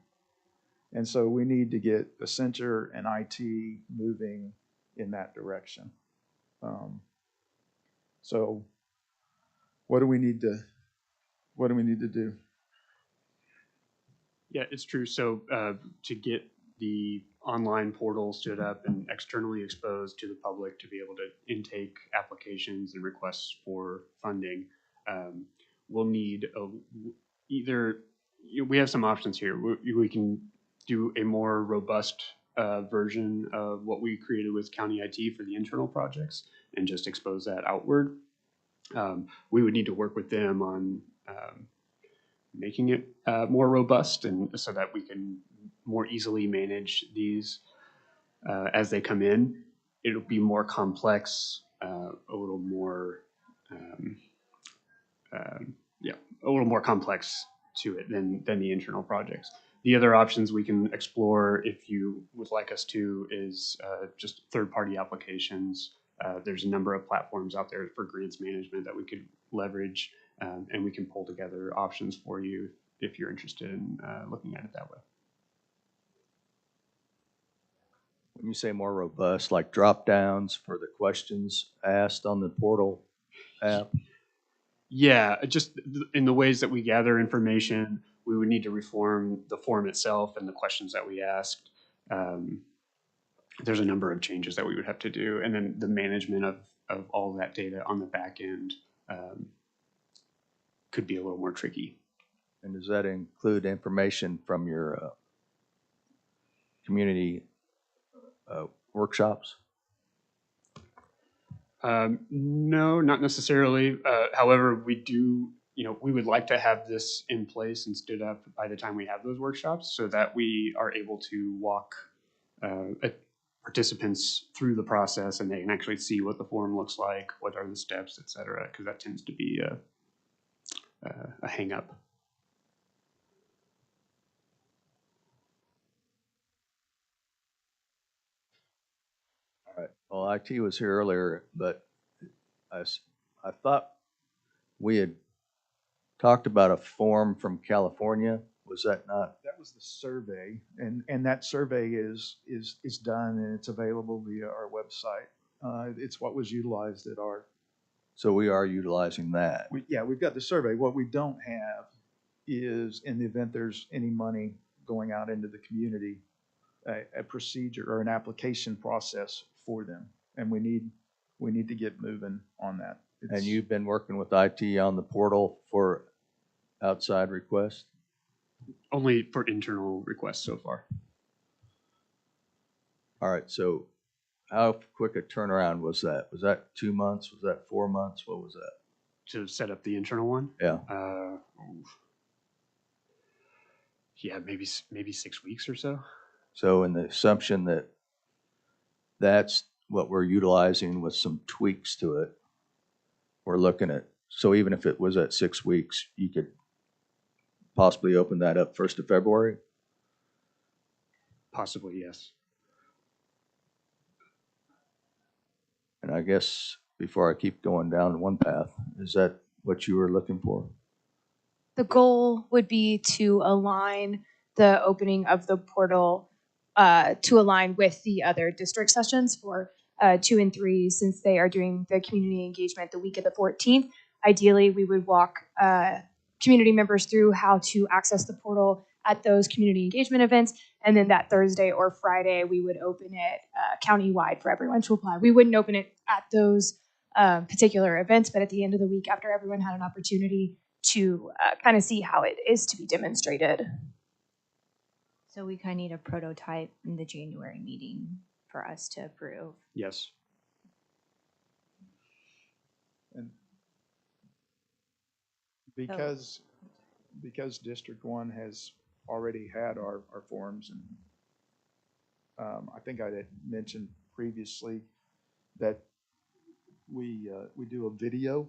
And so we need to get Accenture and IT moving in that direction. So what do we need to do? Yeah, it's true. So to get the online portal stood up and externally exposed to the public to be able to intake applications and requests for funding, we'll need we have some options here. We can do a more robust version of what we created with County IT for the internal projects and just expose that outward. We would need to work with them on making it more robust, and so that we can more easily manage these as they come in. It'll be more complex, a little more, yeah, a little more complex to it than the internal projects. The other options we can explore, if you would like us to, is just third-party applications. There's a number of platforms out there for grants management that we could leverage, and we can pull together options for you if you're interested in looking at it that way. When you say more robust, like drop downs for the questions asked on the portal app? Yeah, just in the ways that we gather information, we would need to reform the form itself and the questions that we asked. There's a number of changes that we would have to do, and then the management of all of that data on the back end could be a little more tricky. And does that include information from your community workshops? No, not necessarily. However, we do, we would like to have this in place and stood up by the time we have those workshops, so that we are able to walk participants through the process and they can actually see what the form looks like, what are the steps, et cetera, because that tends to be a hang up. All right. Well, IT was here earlier, but I thought we had talked about a form from California. Was that not? That was the survey, and that survey is done and it's available via our website. It's what was utilized at our. So we are utilizing that. We've got the survey. What we don't have is, in the event there's any money going out into the community, a procedure or an application process for them, and we need to get moving on that. And you've been working with IT on the portal for outside requests? Only for internal requests so far. All right, so how quick a turnaround was that? Was that 2 months? Was that 4 months? What was that? To set up the internal one? Yeah. Yeah, maybe 6 weeks or so. So in the assumption that that's what we're utilizing with some tweaks to it, we're looking at, so even if it was at 6 weeks, you could possibly open that up 1st of February? Possibly, yes. And I guess before I keep going down one path, is that what you were looking for? The goal would be to align the opening of the portal to align with the other district sessions for 2 and 3, since they are doing the community engagement the week of the 14th. Ideally, we would walk community members through how to access the portal at those community engagement events, and then that Thursday or Friday, we would open it countywide for everyone to apply. We wouldn't open it at those particular events, but at the end of the week, after everyone had an opportunity to kind of see how it is to be demonstrated. So we kind of need a prototype in the January meeting for us to approve. Yes. And because District 1 has already had our forms, and I think I had mentioned previously that we do a video.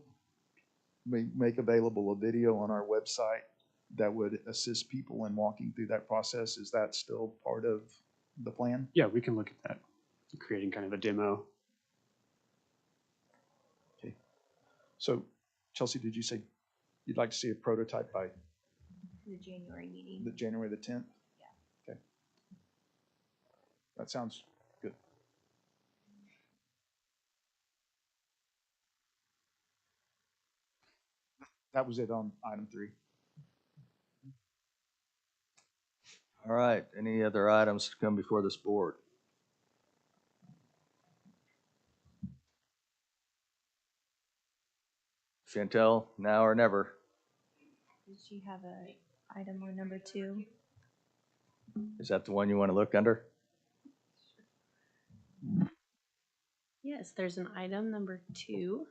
We make available a video on our website that would assist people in walking through that process. Is that still part of the plan? Yeah, we can look at that. Creating kind of a demo. Okay. So, Chelsea, did you say you'd like to see a prototype by the January meeting? The January the 10th? Yeah. Okay. That sounds good. That was it on item 3. All right, any other items to come before this board? Chantel, now or never? Did you have a item on number 2? Is that the one you want to look under? Yes, there's an item number 2.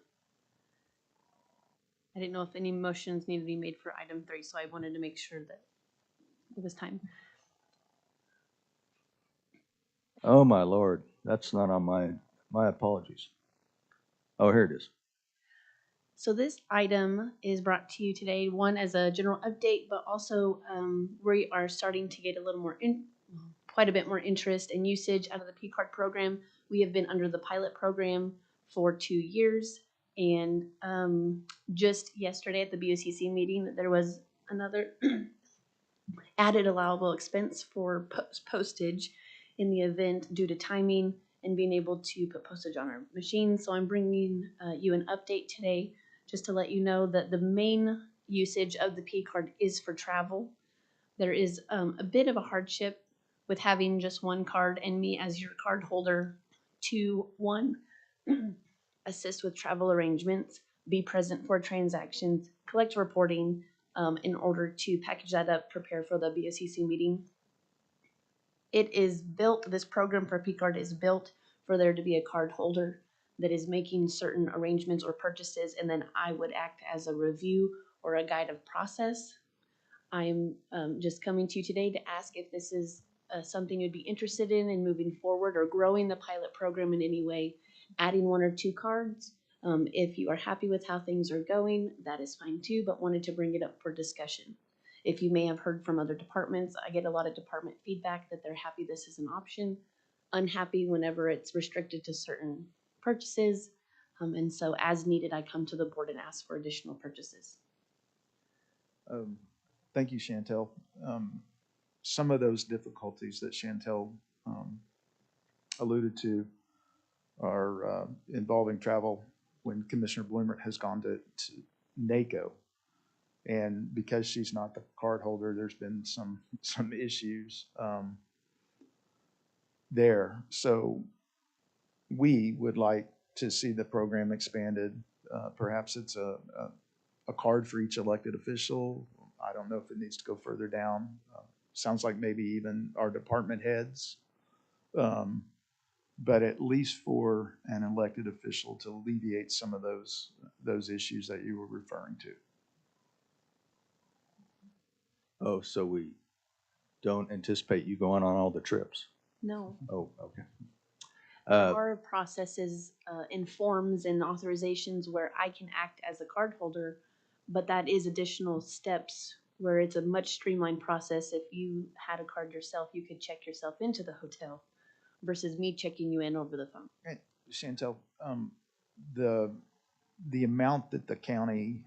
I didn't know if any motions needed to be made for item 3, so I wanted to make sure that it was time. Oh, my lord, that's not on my apologies. Oh, here it is. So this item is brought to you today, one as a general update, but also we are starting to get a little more, quite a bit more interest and usage out of the P-Card program. We have been under the pilot program for 2 years, and just yesterday at the BOCC meeting, there was another added allowable expense for postage in the event due to timing and being able to put postage on our machine. So I'm bringing you an update today just to let you know that the main usage of the P-Card is for travel. There is a bit of a hardship with having just one card and me as your card holder to, one, assist with travel arrangements, be present for transactions, collect reporting, in order to package that up, prepare for the BOCC meeting. It is built, this program for P-Card is built for there to be a card holder that is making certain arrangements or purchases, and then I would act as a review or a guide of process. I'm just coming to you today to ask if this is something you'd be interested in moving forward or growing the pilot program in any way, adding 1 or 2 cards. If you are happy with how things are going, that is fine too, but wanted to bring it up for discussion. If you may have heard from other departments, I get a lot of department feedback that they're happy this is an option, unhappy whenever it's restricted to certain purchases. And so as needed, I come to the board and ask for additional purchases. Thank you, Chantel. Some of those difficulties that Chantel alluded to are involving travel when Commissioner Bloomer has gone to NACO. And because she's not the card holder, there's been some issues there. So we would like to see the program expanded. Perhaps it's a card for each elected official. I don't know if it needs to go further down. Sounds like maybe even our department heads. But at least for an elected official to alleviate some of those issues that you were referring to. Oh, so we don't anticipate you going on all the trips? No. Oh, okay. There are processes in forms and authorizations where I can act as a card holder, but that is additional steps where it's a much streamlined process. If you had a card yourself, you could check yourself into the hotel versus me checking you in over the phone. Hey, Chantel, the amount that the county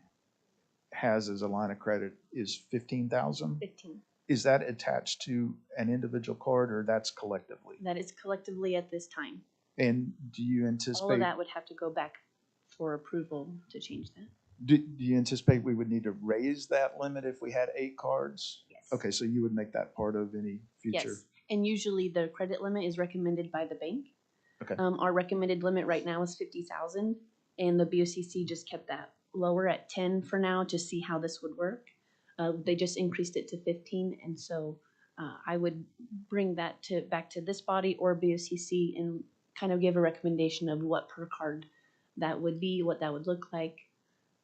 has as a line of credit is 15,000? 15. Is that attached to an individual card or that's collectively? That is collectively at this time. And do you anticipate? All of that would have to go back for approval to change that. Do you anticipate we would need to raise that limit if we had 8 cards? Yes. Okay, so you would make that part of any future? Yes, and usually the credit limit is recommended by the bank. Okay. Our recommended limit right now is 50,000, and the BOCC just kept that lower at 10 for now to see how this would work. They just increased it to 15, and so I would bring that back to this body or BOCC and kind of give a recommendation of what per card that would be, what that would look like,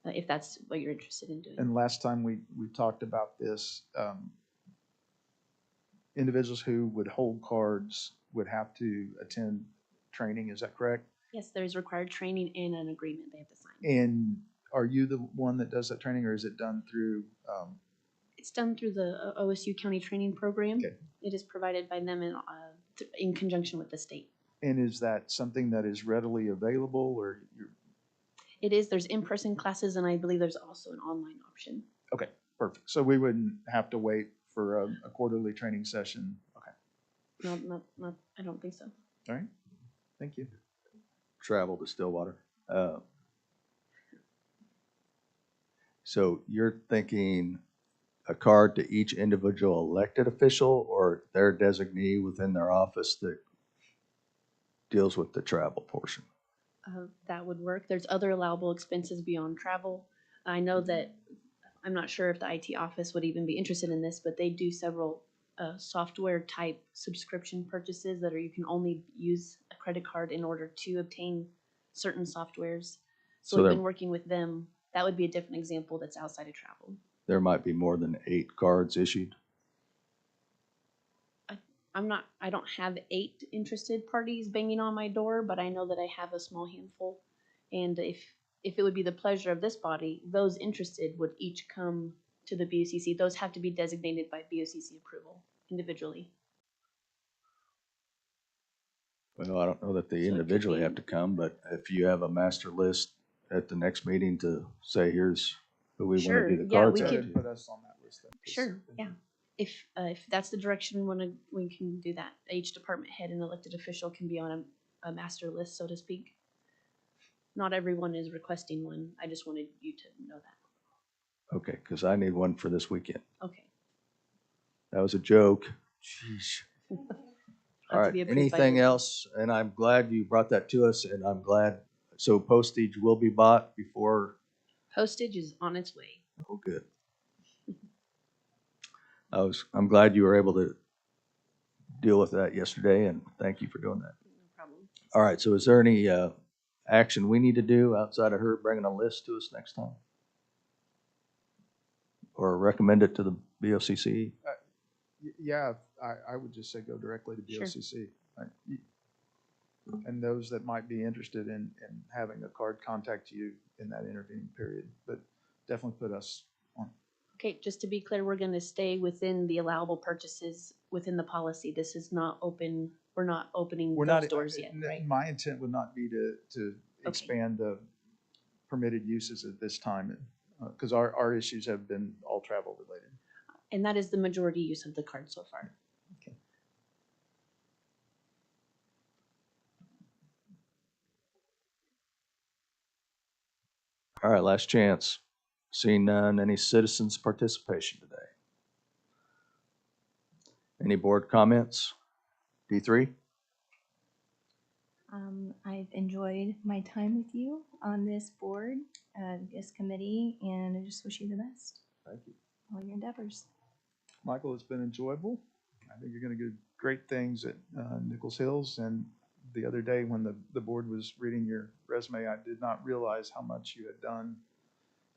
if that's what you're interested in doing. And last time we talked about this, individuals who would hold cards would have to attend training, is that correct? Yes, there's required training and an agreement they have to sign. And are you the one that does that training or is it done through? It's done through the OSU County Training Program. Okay. It is provided by them in conjunction with the state. And is that something that is readily available or you're? It is, there's in-person classes and I believe there's also an online option. Okay, perfect. So we wouldn't have to wait for a quarterly training session. Okay. Not, I don't think so. All right. Thank you. Travel to Stillwater. So you're thinking a card to each individual elected official or their designee within their office that deals with the travel portion? That would work. There's other allowable expenses beyond travel. I know that, I'm not sure if the IT office would even be interested in this, but they do several software type subscription purchases that you can only use a credit card in order to obtain certain softwares. So we've been working with them that would be a different example that's outside of travel. There might be more than 8 cards issued. I don't have 8 interested parties banging on my door, but I know that I have a small handful. And if it would be the pleasure of this body, those interested would each come to the BOCC. Those have to be designated by BOCC approval individually. Well, I don't know that they individually have to come, but if you have a master list at the next meeting to say, here's who we want Sure, to do the yeah, cards we out could- to. Put us on that list then. 'cause- Sure, yeah. If that's the direction we can do that. Each department head and elected official can be on a master list, so to speak. Not everyone is requesting one. I just wanted you to know that. Okay, because I need one for this weekend. Okay. That was a joke. Jeez. Have All to right, be approved by anything your- else? And I'm glad you brought that to us, and I'm glad, so postage will be bought before, Postage is on its way. oh, good. I'm glad you were able to deal with that yesterday, and thank you for doing that. No problem. All right, so is there any action we need to do outside of her bringing a list to us next time? Or recommend it to the BOCC? Yeah, I would just say go directly to Sure. BOCC. And those that might be interested in having a card contact you in that intervening period, but definitely put us on. Okay, just to be clear, we're gonna stay within the allowable purchases within the policy. This is not open, we're not opening We're those not, doors yet, right? my intent would not be to expand the permitted uses at this time, because our issues have been all travel related. And that is the majority use of the card so far. All right, last chance. Seeing none, any citizens' participation today? Any board comments? D3? I've enjoyed my time with you on this board, this committee, and I just wish you the best. Thank you. All your endeavors. Michael, it's been enjoyable. I think you're going to do great things at Nichols Hills. And the other day when the board was reading your resume, I did not realize how much you had done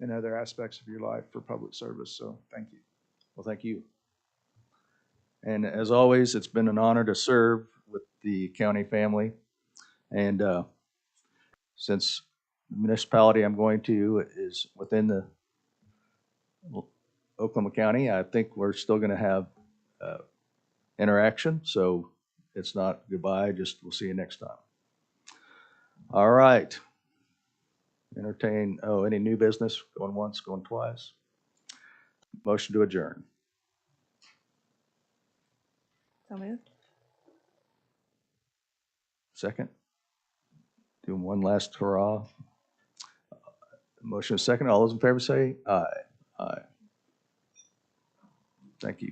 in other aspects of your life for public service. So thank you. Well, thank you. And as always, it's been an honor to serve with the county family. And since the municipality I'm going to is within the Oklahoma County, I think we're still going to have interaction. So it's not goodbye, just we'll see you next time. All right. Entertain, any new business? Going once, going twice? Motion to adjourn. So moved. Second. Doing one last hurrah. Motion is second. All those in favor say aye. Aye. Thank you.